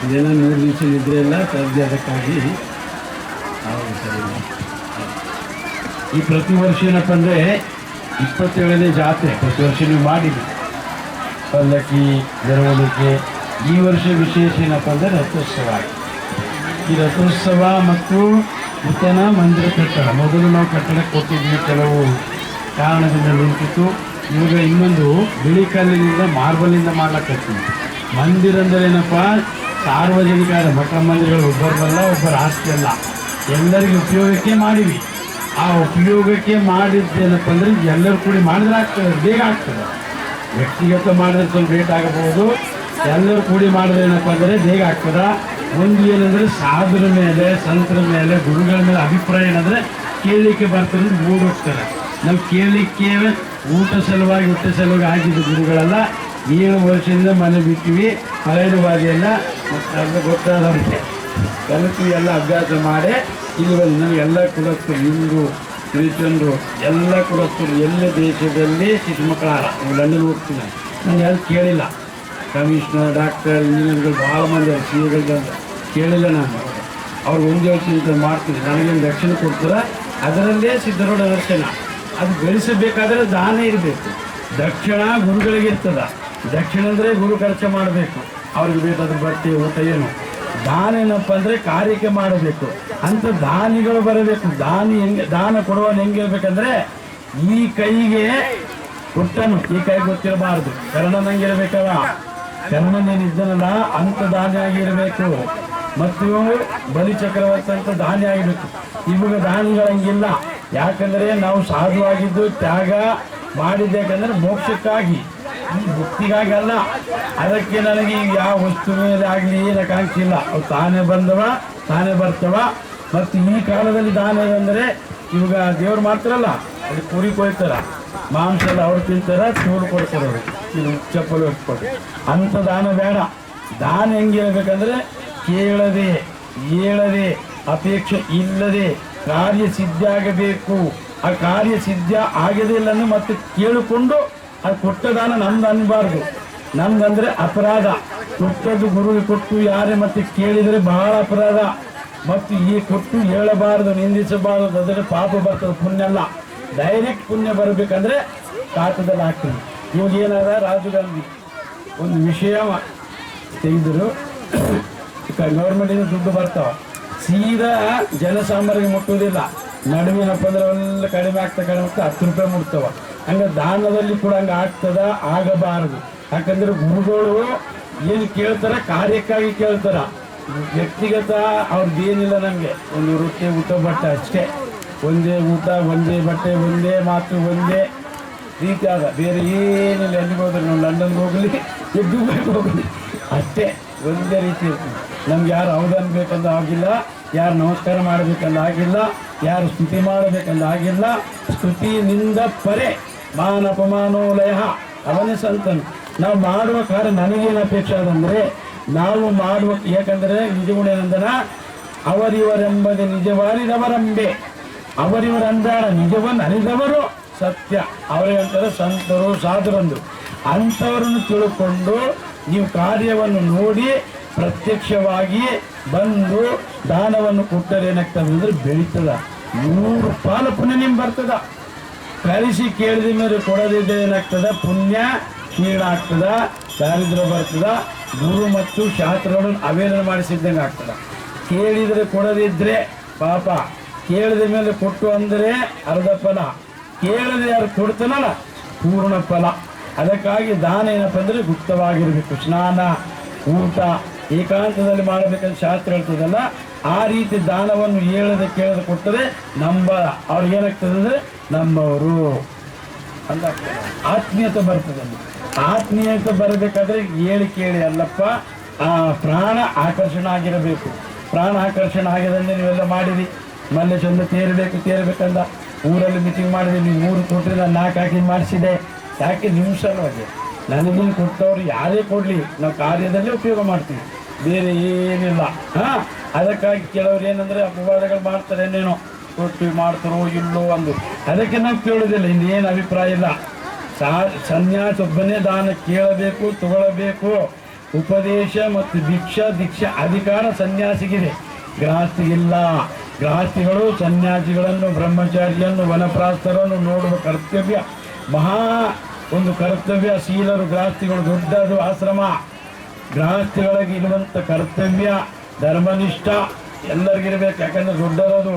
ಇದೇನೋ 3 ದಿವಸ ನಿದ್ರೆಯಲ್ಲ ಸದ್ಯ ಅದಕ್ಕಾಗಿ ಈ ಪ್ರತಿ ವರ್ಷ ಏನಪ್ಪ ಅಂದರೆ 27ನೇ ಜಾತ್ರೆ ಪ್ರತಿ ವರ್ಷ ನೀವು ಮಾಡಿದ್ವಿ, ಪಲ್ಲಕ್ಕಿ ಮೆರವಣಿಗೆ. ಈ ವರ್ಷ ವಿಶೇಷ ಏನಪ್ಪ ಅಂದರೆ ರಥೋತ್ಸವ. ಈ ರಥೋತ್ಸವ ಮತ್ತು ನೂತನ ಮಂದಿರ ಕಟ್ಟಡ ಮೊದಲು ನಾವು ಕಟ್ಟಡಕ್ಕೆ ಕೊಟ್ಟಿದ್ವಿ, ಕೆಲವು ಕಾರಣದಿಂದ ನಿಂತಿತ್ತು. ಇವಾಗ ಇನ್ನೊಂದು ಬಿಳಿ ಕಲ್ಲಿನಿಂದ ಮಾರ್ಬಲಿಂದ ಮಾಡ್ಲಕ್ಕತ್ತೀವಿ. ಮಂದಿರ ಅಂದರೆ ಏನಪ್ಪ, ಸಾರ್ವಜನಿಕ ಮಠ ಮಂದಿರಗಳು ಒಬ್ಬರಲ್ಲ ಒಬ್ಬರ ಆಸ್ತಿ ಅಲ್ಲ, ಎಲ್ಲರಿಗೂ ಉಪಯೋಗಕ್ಕೆ ಮಾಡಿವಿ. ಆ ಉಪಯೋಗಕ್ಕೆ ಮಾಡಿದ್ದೇನಪ್ಪ ಅಂದರೆ ಎಲ್ಲರೂ ಕೂಡಿ ಮಾಡಿದ್ರೆ ಆಗ್ತದೆ, ಬೇಗ ಆಗ್ತದೆ. ವ್ಯಕ್ತಿಗತ ಮಾಡಿದ್ರೆ ಸ್ವಲ್ಪ ಲೇಟ್ ಆಗಬಹುದು, ಎಲ್ಲರೂ ಕೂಡಿ ಮಾಡಿದ್ರೆ ಏನಪ್ಪ ಅಂದರೆ ಬೇಗ ಆಗ್ತದೆ. ಒಂದು ಏನಂದರೆ ಸಾಧುರ ಮೇಲೆ, ಸಂತರ ಮೇಲೆ, ಗುರುಗಳ ಮೇಲೆ ಅಭಿಪ್ರಾಯ ಏನಂದರೆ ಕೇಳಲಿಕ್ಕೆ ಬರ್ತಾರೆ, ಓಡೋಗ್ತಾರೆ. ನಾವು ಕೇಳಲಿಕ್ಕೆ ಊಟ ಸಲುವಾಗಿ ಆಗಿದ್ದು ಗುರುಗಳೆಲ್ಲ 7 ವರ್ಷದಿಂದ ಮನೆ ಬಿಟ್ಟಿವಿ. ಹಳೆಯವಾದಿಯೆಲ್ಲ ಗೊತ್ತಾದವರಿಗೆ ಕಲಿತು ಎಲ್ಲ ಅಭ್ಯಾಸ ಮಾಡಿ ಇಲ್ಲಿ ಬಂದು ನನಗೆ ಎಲ್ಲ ಕುಲಸ್ಥರು, ಹಿಂದೂ ಕ್ರಿಶ್ಚಿಯನ್ರು ಎಲ್ಲ ಕುಲಸ್ಥರು ಎಲ್ಲ ದೇಶದಲ್ಲಿ ಚಿಕ್ಕ ಮಕ್ಕಳಾರ. ಲಂಡನ್ ಹೋಗ್ತೀನಿ, ನಾನು ಯಾರು ಕೇಳಿಲ್ಲ. ಕಮಿಷನರ್, ಡಾಕ್ಟರ್, ಇಂಜಿನಿಯರ್ಗಳು ಭಾಳ ಮಂದಿ ಶ್ರೀಗಳು ಕೇಳಿಲ್ಲ. ನಾನು ಅವ್ರು ಒಂದು ಚಿಂತೆ ಮಾಡ್ತೀನಿ, ನನಗೇನು ದಕ್ಷಿಣ ಕೊಡ್ತಾರೆ, ಅದರಲ್ಲೇ ಸಿದ್ಧಾರೂಢ ದರ್ಶನ. ಅದು ಬೆಳೆಸಬೇಕಾದ್ರೆ ದಾನ ಇರಬೇಕು. ದಕ್ಷಿಣ ಗುರುಗಳಿಗೆ ಇರ್ತದ. ದಕ್ಷಿಣ ಅಂದರೆ ಗುರು ಖರ್ಚು ಮಾಡಬೇಕು, ಅವ್ರಿಗೆ ಬೇಕಾದ್ರೆ ಬಟ್ಟೆ ಊಟ ಏನು. ದಾನ ಏನಪ್ಪ ಅಂದರೆ ಕಾರ್ಯಕ್ಕೆ ಮಾಡಬೇಕು ಅಂತ ದಾನಿಗಳು ಬರಬೇಕು. ದಾನ ಕೊಡುವನು ಹೆಂಗಿರ್ಬೇಕಂದ್ರೆ ಈ ಕೈಗೆ ಕೊಟ್ಟನು, ಈ ಕೈ ಗೊತ್ತಿರಬಾರ್ದು. ಕರ್ಣನಂಗಿರ್ಬೇಕಲ್ಲ, ಕರ್ಣನೇನಿದ್ದನಲ್ಲ ಅಂತ ದಾನಿ ಆಗಿರಬೇಕು. ಮತ್ತು ಬಲಿ ಚಕ್ರವರ್ತಿ ಅಂತ ದಾನಿ ಆಗಿರ್ಬೇಕು. ಇವಾಗ ದಾನಿಗಳಂಗಿಲ್ಲ. ಯಾಕಂದರೆ ನಾವು ಸಾಧುವಾಗಿದ್ದು ತ್ಯಾಗ ಮಾಡಿದ್ದೇಕಂದ್ರೆ ಮೋಕ್ಷಕ್ಕಾಗಿ, ಮುಕ್ತಿಗಾಗಿ ಅಲ್ಲ. ಅದಕ್ಕೆ ನನಗೆ ಯಾವ ವಸ್ತು ಮೇಲೆ ಆಗಲಿ ಏನು ಆಕಾಂಕ್ಷೆ ಇಲ್ಲ. ಅವು ತಾನೇ ಬಂದವ ತಾನೇ ಬರ್ತವ. ಮತ್ತು ಈ ಕಾಲದಲ್ಲಿ ದಾನ ಅಂದರೆ ಇವಾಗ ದೇವ್ರು ಮಾಡ್ತಾರಲ್ಲ, ಅಲ್ಲಿ ಕುರಿ ಕೊಯ್ತಾರ, ಮಾಂಸ ಎಲ್ಲ ಅವ್ರು ತಿಂತಾರ, ಚೂರು ಕೊಡ್ತಾರೆ ಅವರು, ಇದು ಚಪ್ಪಲು ಹೊತ್ಕೊಟ್ಟು. ಅಂಥ ದಾನ ಬೇಡ. ದಾನ ಹೆಂಗಿರ್ಬೇಕಂದ್ರೆ ಕೇಳದೆ, ಹೇಳದೆ, ಅಪೇಕ್ಷೆ ಇಲ್ಲದೆ ಕಾರ್ಯ ಸಿದ್ಧ ಆಗಬೇಕು. ಆ ಕಾರ್ಯ ಸಿದ್ಧ ಆಗದೇ ಇಲ್ಲ ಮತ್ತೆ ಕೇಳಿಕೊಂಡು ಅದು ಕೊಟ್ಟ ದಾನ ನಮ್ದು ಅನ್ನಬಾರ್ದು. ನಮ್ದಂದ್ರೆ ಅಪರಾಧ. ಕೊಟ್ಟದ್ದು ಗುರುವಿಗೆ ಕೊಟ್ಟು ಯಾರೇ ಮತ್ತೆ ಕೇಳಿದರೆ ಬಹಳ ಅಪರಾಧ. ಮತ್ತು ಈ ಕೊಟ್ಟು ಹೇಳಬಾರದು, ನಿಂದಿಸಬಾರದು. ಅದರ ಪಾಪ ಬರ್ತದೆ, ಪುಣ್ಯ ಅಲ್ಲ. ಡೈರೆಕ್ಟ್ ಪುಣ್ಯ ಬರಬೇಕಂದ್ರೆ ಖಾತದಲ್ಲಿ ಹಾಕ್ತೀವಿ. ಇವಾಗ ಏನಾದ ರಾಜೀವ್ ಗಾಂಧಿ ಒಂದು ವಿಷಯ ತೆಗೆದರು, ಗೌರ್ಮೆಂಟಿಂದ ದುಡ್ಡು ಬರ್ತಾವ, ಸೀದಾ ಜನಸಾಮಾನ್ಯರಿಗೆ ಮುಟ್ಟುವುದಿಲ್ಲ. ನಡುವಿನಪ್ಪ ಅಂದ್ರೆ ಅವೆಲ್ಲ ಕಡಿಮೆ ಆಗ್ತಾ 10 ರೂಪಾಯಿ ಮುಟ್ತವ. ಹಂಗೆ ದಾನದಲ್ಲಿ ಕೂಡ ಹಂಗೆ ಆಗ್ತದ, ಆಗಬಾರದು. ಯಾಕಂದ್ರೆ ಗುರುಗಳು ಏನು ಕೇಳ್ತಾರ, ಕಾರ್ಯಕ್ಕಾಗಿ ಕೇಳ್ತಾರ. ವ್ಯಕ್ತಿಗತ ಅವ್ರದ್ದೇನಿಲ್ಲ. ನಮಗೆ ಒಂದು ರೊಟ್ಟಿ ಊಟ ಬಟ್ಟೆ ಅಷ್ಟೇ, ಒಂದೇ ಊಟ, ಒಂದೇ ಬಟ್ಟೆ, ಒಂದೇ ಮಾತು, ಒಂದೇ ರೀತಿ ಆದ, ಬೇರೆ ಏನಿಲ್ಲ. ಎಲ್ಲಿಗೆ ಹೋದ್ರೆ ನಾವು ಲಂಡನ್ಗೆ ಹೋಗಲಿ, ದುಬೈಗೆ ಹೋಗಲಿ, ಅಷ್ಟೇ ಒಂದೇ ರೀತಿ ಇರ್ತೀವಿ. ನಮ್ಗೆ ಯಾರು ಹೌದು ಅನ್ಬೇಕಂದ ಆಗಿಲ್ಲ, ಯಾರು ನಮಸ್ಕಾರ ಮಾಡಬೇಕಂದ ಆಗಿಲ್ಲ, ಯಾರು ಸ್ತುತಿ ಮಾಡಬೇಕಂದ ಆಗಿಲ್ಲ. ಸ್ತುತಿನಿಂದ ಪರೆ ಮಾನಪಮಾನೋಲಯ, ಅವನೇ ಸಂತನು. ನಾವು ಮಾಡುವ ಕಾರ್ಯ ನನಗೇನು ಅಪೇಕ್ಷೆ ಅದಂದರೆ, ನಾವು ಮಾಡುವ, ಯಾಕಂದರೆ ನಿಜಗುಣೇನಂದನ ಅವರಿವರೆಂಬುದೇ ನಿಜವಾರಿದವರಂಬೆ, ಅವರಿವರಂದಾಳ ನಿಜವನ್ನು ಅರಿದವರು ಸತ್ಯ. ಅವರೇ ಅಂತಾರೆ ಸಂತರು, ಸಾಧುರಂದು. ಅಂಥವರನ್ನು ತಿಳ್ಕೊಂಡು ನೀವು ಕಾರ್ಯವನ್ನು ನೋಡಿ ಪ್ರತ್ಯಕ್ಷವಾಗಿ ಬಂದು ದಾನವನ್ನು ಕೊಟ್ಟರೆ ಏನಾಗ್ತದೆ ಅಂದರೆ ಬೆಳೀತದ. 100 ಪಾಲು ಪುಣ್ಯ ನಿಮ್ಗೆ ಬರ್ತದ. ಕಳಿಸಿ ಕೇಳಿದ ಮೇಲೆ ಕೊಡದಿದ್ದರೆ ಏನಾಗ್ತದ, ಪುಣ್ಯ ಕ್ಷೀಣ ಆಗ್ತದ, ದಾರಿದ್ರ್ಯ ಬರ್ತದ. ಗುರು ಮತ್ತು ಶಾಸ್ತ್ರಗಳನ್ನು ಅವೇಲನ ಮಾಡಿಸಿದ್ದಂಗೆ ಆಗ್ತದ. ಕೇಳಿದರೆ ಕೊಡದಿದ್ದರೆ ಪಾಪ, ಕೇಳಿದ ಮೇಲೆ ಕೊಟ್ಟು ಅಂದರೆ ಅರ್ಧ ಫಲ, ಕೇಳದೆ ಯಾರು ಕೊಡ್ತಾನಲ್ಲ ಪೂರ್ಣ ಫಲ. ಅದಕ್ಕಾಗಿ ದಾನ ಏನಪ್ಪ ಅಂದರೆ ಗುಪ್ತವಾಗಿರಬೇಕು. ಸ್ನಾನ, ಊಟ ಏಕಾಂತದಲ್ಲಿ ಮಾಡಬೇಕಂತ ಶಾಸ್ತ್ರ ಹೇಳ್ತದಲ್ಲ, ಆ ರೀತಿ ದಾನವನ್ನು ಹೇಳದೆ ಕೇಳದೆ ಕೊಟ್ಟರೆ ಅವ್ರಿಗೆ ಏನಾಗ್ತದೆ ಅಂದರೆ ನಮ್ಮವರು ಅಂತ ಆತ್ಮೀಯತೆ ಬರ್ತದೆ. ಆತ್ಮೀಯತೆ ಬರಬೇಕಾದ್ರೆ ಹೇಳಿ ಕೇಳಿ ಅಲ್ಲಪ್ಪ, ಆ ಪ್ರಾಣ ಆಕರ್ಷಣೆ ಆಗಿರಬೇಕು. ಪ್ರಾಣ ಆಕರ್ಷಣೆ ಆಗಿದಂತೆ ನೀವೆಲ್ಲ ಮಾಡಿರಿ. ಮಲ್ಲೆ ಚಂದ ತೇರಬೇಕಂದ ಊರಲ್ಲಿ ಮೀಟಿಂಗ್ ಮಾಡಿದೆ. ನೀವು 3 ಕೊಟ್ಟರೆ ನಾನು 4 ಹಾಕಿ ಮಾಡಿಸಿದೆ. ಯಾಕೆ? ನಿಮ್ಮ ಸಲುವಾಗಿ. ನನಗೇನು ಕೊಟ್ಟವ್ರು ಯಾರೇ ಕೊಡಲಿ, ನಾವು ಕಾರ್ಯದಲ್ಲೇ ಉಪಯೋಗ ಮಾಡ್ತೀವಿ, ಬೇರೆ ಏನಿಲ್ಲ. ಅದಕ್ಕಾಗಿ ಕೆಲವರು ಏನಂದರೆ ಅಪವಾದಗಳು ಮಾಡ್ತಾರೆ, ಏನೇನೋ ಕೊಟ್ಟು ಮಾಡ್ತಾರೋ ಇಲ್ಲೋ ಅಂದು. ಅದಕ್ಕೆ ನಾವು ಕೇಳೋದಿಲ್ಲ, ಇನ್ನೇನು ಅಭಿಪ್ರಾಯ ಇಲ್ಲ. ಸನ್ಯಾಸ ಒಬ್ಬನೇ ದಾನ ಕೇಳಬೇಕು, ತಗೊಳ್ಳಬೇಕು. ಉಪದೇಶ ಮತ್ತು ದೀಕ್ಷಾ ಅಧಿಕಾರ ಸನ್ಯಾಸಿಗಿದೆ, ಗೃಹಸ್ಥಿಗಿಲ್ಲ. ಗೃಹಸ್ಥಿಗಳು ಸನ್ಯಾಸಿಗಳನ್ನು, ಬ್ರಹ್ಮಚಾರಿಯನ್ನು, ವನಪ್ರಾಸ್ಥರನ್ನು ನೋಡುವ ಕರ್ತವ್ಯ ಒಂದು ಕರ್ತವ್ಯ. ಶೀಲರು ಗೃಹಸ್ಥಿಗಳು ದೊಡ್ಡದು ಆಶ್ರಮ. ಗೃಹಸ್ಥಿಗಳಿಗೆ ಇರುವಂಥ ಕರ್ತವ್ಯ ಧರ್ಮನಿಷ್ಠ ಎಲ್ಲರಿಗಿರಬೇಕು. ಯಾಕಂದರೆ ದೊಡ್ಡರದು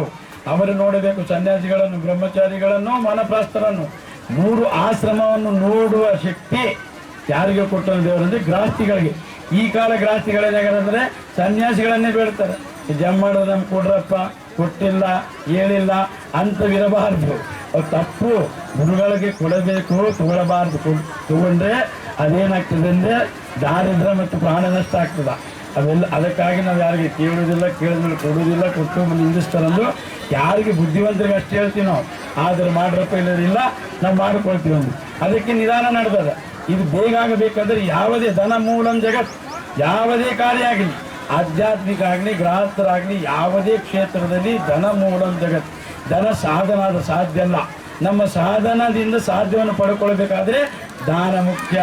ಅವರು ನೋಡಬೇಕು. ಸನ್ಯಾಸಿಗಳನ್ನು, ಬ್ರಹ್ಮಚಾರಿಗಳನ್ನು, ವನಪ್ರಾಸ್ಥರನ್ನು 3 ಆಶ್ರಮವನ್ನು ನೋಡುವ ಶಕ್ತಿ ಯಾರಿಗೆ ಕೊಟ್ಟರು ದೇವರಂದರೆ ಗೃಹಸ್ಥಿಗಳಿಗೆ. ಈ ಕಾಲ ಗೃಹಸ್ಥಿಗಳೇನಾಗಂದರೆ ಸನ್ಯಾಸಿಗಳನ್ನೇ ಬೇಡ್ತಾರೆ. ಜಮ್ ಮಾಡೋದು ನಮ್ಗೆ ಕೊಡ್ರಪ್ಪ, ಕೊಟ್ಟಿಲ್ಲ, ಹೇಳಿಲ್ಲ ಅಂತವಿರಬಾರ್ದು. ಅದು ತಪ್ಪು. ಗುರುಗಳಿಗೆ ಕೊಡಬೇಕು, ತಗೊಳ್ಳಬಾರ್ದು. ತಗೊಂಡ್ರೆ ಅದೇನಾಗ್ತದೆ ಅಂದರೆ ದಾರಿದ್ರ್ಯ ಮತ್ತು ಪ್ರಾಣ ನಷ್ಟ ಆಗ್ತದೆ. ಅವೆಲ್ಲ ಅದಕ್ಕಾಗಿ ನಾವು ಯಾರಿಗೆ ಕೇಳೋದಿಲ್ಲ, ಕೇಳಿದ್ಮೇಲೆ ಕೊಡೋದಿಲ್ಲ, ಕೊಟ್ಟು ನಿಂದಿಸ್ತಾರಂದು ಯಾರಿಗೆ ಬುದ್ಧಿವಂತರಿಗೆ ಅಷ್ಟು ಹೇಳ್ತೀವಿ ನಾವು. ಆದರೆ ಮಾಡ್ರಪ್ಪ ಇಲ್ಲದಿಲ್ಲ, ನಾವು ಮಾಡಿಕೊಳ್ತೀವಿ ಒಂದು. ಅದಕ್ಕೆ ನಿಧಾನ ನಡೆದದ. ಇದು ಬೇಗ ಆಗಬೇಕಾದ್ರೆ ಯಾವುದೇ ಧನ ಮೂಲಂ ಜಗತ್, ಯಾವುದೇ ಕಾರ್ಯ ಆಗಲಿ, ಆಧ್ಯಾತ್ಮಿಕ ಆಗಲಿ, ಗೃಹಸ್ಥರಾಗಲಿ, ಯಾವುದೇ ಕ್ಷೇತ್ರದಲ್ಲಿ ಧನ ಮೂಲಂ ಜಗತ್. ಧನ ಸಾಧನದ ಸಾಧ್ಯ ಅಲ್ಲ. ನಮ್ಮ ಸಾಧನದಿಂದ ಸಾಧ್ಯವನ್ನು ಪಡ್ಕೊಳ್ಬೇಕಾದ್ರೆ ದಾನ ಮುಖ್ಯ.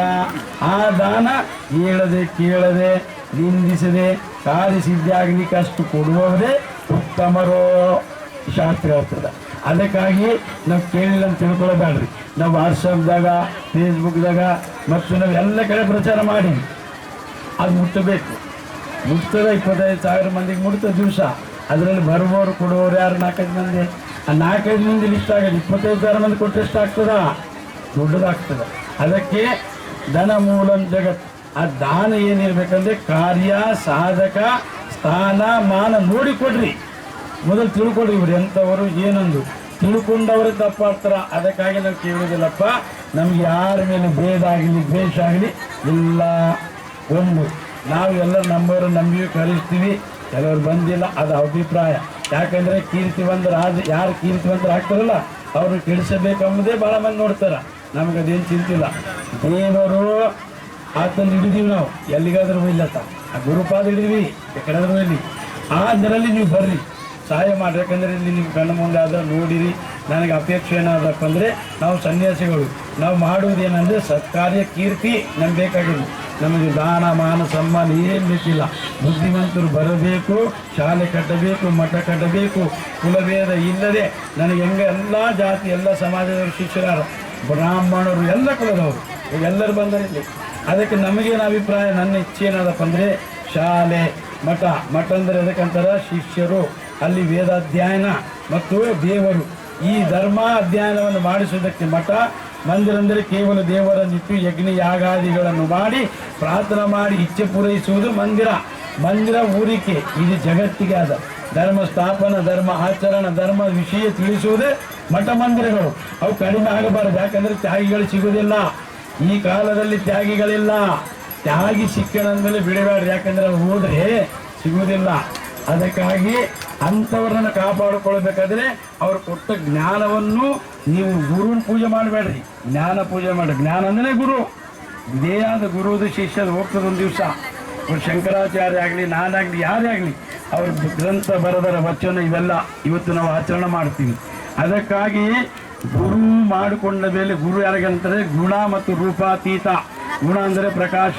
ಆ ದಾನ ಹೇಳದೆ ಕೇಳದೆ ನಿಂದಿಸದೆ ಕಾರ್ಯಸಿದ್ಧಿ ಆಗಲಿಕ್ಕೆ ಅಷ್ಟು ಕೊಡುವವರೇ ಉತ್ತಮರೋ ಶಾಸ್ತ್ರ ಹೇಳ್ತದೆ. ಅದಕ್ಕಾಗಿ ನಾವು ಕೇಳಿಲ್ಲ ಅಂತ ತಿಳ್ಕೊಳ್ಳೋಬೇಡ್ರಿ. ನಾವು ವಾಟ್ಸಪ್ದಾಗ, ಫೇಸ್ಬುಕ್ದಾಗ ಮತ್ತು ನಾವು ಎಲ್ಲ ಕಡೆ ಪ್ರಚಾರ ಮಾಡಿ ಅದು ಮುಟ್ಟಬೇಕು. ಮುಟ್ತದ 25,000 ಮಂದಿಗೆ ಮುಟ್ತದೆ ದಿವಸ. ಅದರಲ್ಲಿ ಬರುವವರು ಕೊಡುವವರು ಯಾರು 4-5 ಮಂದಿ. ಆ 4-5 ಮಂದಿ ಲಿಸ್ಟ್ ಆಗೋದು 25,000 ಮಂದಿ ಕೊಟ್ಟು ಎಷ್ಟು ಆಗ್ತದ? ದೊಡ್ಡದಾಗ್ತದೆ. ಅದಕ್ಕೆ ಧನ ಮೂಲಂ ಜಗತ್. ಆ ದಾನ ಏನಿರ್ಬೇಕಂದ್ರೆ ಕಾರ್ಯ, ಸಾಧಕ, ಸ್ಥಾನ, ಮಾನ ನೋಡಿಕೊಡ್ರಿ. ಮೊದಲು ತಿಳ್ಕೊಡ್ರಿ ಇವ್ರು ಎಂಥವರು ಏನೊಂದು. ತಿಳ್ಕೊಂಡವರು ತಪ್ಪಾಗ್ತಾರ. ಅದಕ್ಕಾಗಿ ನಾವು ಕೇಳೋದಿಲ್ಲಪ್ಪ, ನಮ್ಗೆ ಯಾರ ಮೇಲೆ ಭೇದ ಆಗಲಿ, ದ್ವೇಷ ಆಗಲಿ ಇಲ್ಲ. ಒಂದು ನಾವು ಎಲ್ಲರೂ ನಮ್ಮವರು ನಂಬಿಯೂ ಕಲಿಸ್ತೀವಿ, ಕೆಲವರು ಬಂದಿಲ್ಲ, ಅದು ಅಭಿಪ್ರಾಯ. ಯಾಕಂದರೆ ಕೀರ್ತಿವಂತರ ಯಾರು ಕೀರ್ತಿವಂತರ ಆಗ್ತಾರಲ್ಲ ಅವರು ಕೆಡಿಸಬೇಕೆಂಬುದೇ ಭಾಳ ಮಂದಿ ನೋಡ್ತಾರೆ. ನಮ್ಗೆ ಅದೇನು ಚಿಂತಿಲ್ಲ. ದೇವರು ಆತನ್ನು ಹಿಡಿದೀವಿ ನಾವು, ಎಲ್ಲಿಗಾದ್ರೂ ಇಲ್ಲತ್ತ ಆ ಗುರುಪಾದ ಹಿಡಿದ್ವಿ, ಎಕಡೆದ್ರೂ ಇಲ್ಲಿ. ಆ ಅದರಲ್ಲಿ ನೀವು ಬರ್ರಿ, ಸಹಾಯ ಮಾಡಿರಿ. ಯಾಕಂದರೆ ಇಲ್ಲಿ ನಿಮ್ಮ ಕಣ್ಣು ಮುಂದೆ ಆದ್ರೆ ನೋಡಿರಿ. ನನಗೆ ಅಪೇಕ್ಷೆ ಏನಾದಪ್ಪ ಅಂದರೆ ನಾವು ಸನ್ಯಾಸಿಗಳು, ನಾವು ಮಾಡುವುದೇನೆಂದರೆ ಸತ್ಕಾರ್ಯ, ಕೀರ್ತಿ ನಮ್ಗೆ ಬೇಕಾಗಿಲ್ಲ. ನಮಗೆ ದಾನ, ಮಾನ, ಸನ್ಮಾನ ಏನು ಬೇಕಿಲ್ಲ. ಬುದ್ಧಿವಂತರು ಬರಬೇಕು, ಶಾಲೆ ಕಟ್ಟಬೇಕು, ಮಠ ಕಟ್ಟಬೇಕು, ಕುಲಭೇದ ಇಲ್ಲದೆ ನನಗೆ ಹೆಂಗೆ ಎಲ್ಲ ಜಾತಿ, ಎಲ್ಲ ಸಮಾಜದವರು, ಶಿಷ್ಯರಾರು, ಬ್ರಾಹ್ಮಣರು, ಎಲ್ಲ ಕುಲದವರು ಎಲ್ಲರೂ ಬಂದರಿಲ್ಲ. ಅದಕ್ಕೆ ನಮಗೇನು ಅಭಿಪ್ರಾಯ, ನನ್ನ ಇಚ್ಛೆ ಏನದಪ್ಪ ಅಂದರೆ ಶಾಲೆ, ಮಠ. ಮಠ ಅಂದರೆ ಅದಕ್ಕಂತಾರ ಶಿಷ್ಯರು, ಅಲ್ಲಿ ವೇದಾಧ್ಯಯನ ಮತ್ತು ದೇವರು, ಈ ಧರ್ಮ ಅಧ್ಯಯನವನ್ನು ಮಾಡಿಸುವುದಕ್ಕೆ ಮಠ. ಮಂದಿರ ಅಂದರೆ ಕೇವಲ ದೇವರನ್ನಿಟ್ಟು ಯಜ್ಞ ಯಾಗಾದಿಗಳನ್ನು ಮಾಡಿ ಪ್ರಾರ್ಥನೆ ಮಾಡಿ ಇಚ್ಛೆ ಪೂರೈಸುವುದು ಮಂದಿರ. ಮಂದಿರ ಊರಿಕೆ, ಇದು ಜಗತ್ತಿಗೆ ಆದ ಧರ್ಮ ಸ್ಥಾಪನ, ಧರ್ಮ ಆಚರಣ, ಧರ್ಮ ವಿಷಯ ತಿಳಿಸುವುದೇ ಮಠ ಮಂದಿರಗಳು. ಅವು ಕಡಿಮೆ ಆಗಬಾರದು, ಯಾಕಂದರೆ ತ್ಯಾಗಿಗಳು ಸಿಗುವುದಿಲ್ಲ. ಈ ಕಾಲದಲ್ಲಿ ತ್ಯಾಗಿಗಳಿಲ್ಲ. ತ್ಯಾಗಿ ಶಿಕ್ಷಣ ಅಂದಮೇಲೆ ಬಿಡಬೇಡ್ರಿ, ಯಾಕಂದರೆ ಅವ್ರು ಹೋದ್ರೆ ಸಿಗುವುದಿಲ್ಲ. ಅದಕ್ಕಾಗಿ ಅಂಥವ್ರನ್ನ ಕಾಪಾಡಿಕೊಳ್ಬೇಕಾದ್ರೆ ಅವ್ರು ಕೊಟ್ಟ ಜ್ಞಾನವನ್ನು ನೀವು ಗುರುವಿನ ಪೂಜೆ ಮಾಡಬೇಡ್ರಿ, ಜ್ಞಾನ ಪೂಜೆ ಮಾಡಿ. ಜ್ಞಾನ ಅಂದರೆ ಗುರು, ಇದೇ ಆದ ಗುರುದು ಶಿಷ್ಯರು ಹೋಗ್ತದೆ ಒಂದು ದಿವಸ. ಅವ್ರು ಶಂಕರಾಚಾರ್ಯ ಆಗಲಿ, ನಾನಾಗಲಿ, ಯಾರೇ ಆಗಲಿ, ಅವ್ರ ಗ್ರಂಥ ಬರೆದರ ವಚನ ಇವೆಲ್ಲ ಇವತ್ತು ನಾವು ಆಚರಣೆ ಮಾಡ್ತೀವಿ. ಅದಕ್ಕಾಗಿ ಗುರು ಮಾಡಿಕೊಂಡ ಮೇಲೆ ಗುರು ಯಾರಿಗಂತಾರೆ? ಗುಣ ಮತ್ತು ರೂಪಾತೀತ. ಗುಣ ಅಂದರೆ ಪ್ರಕಾಶ,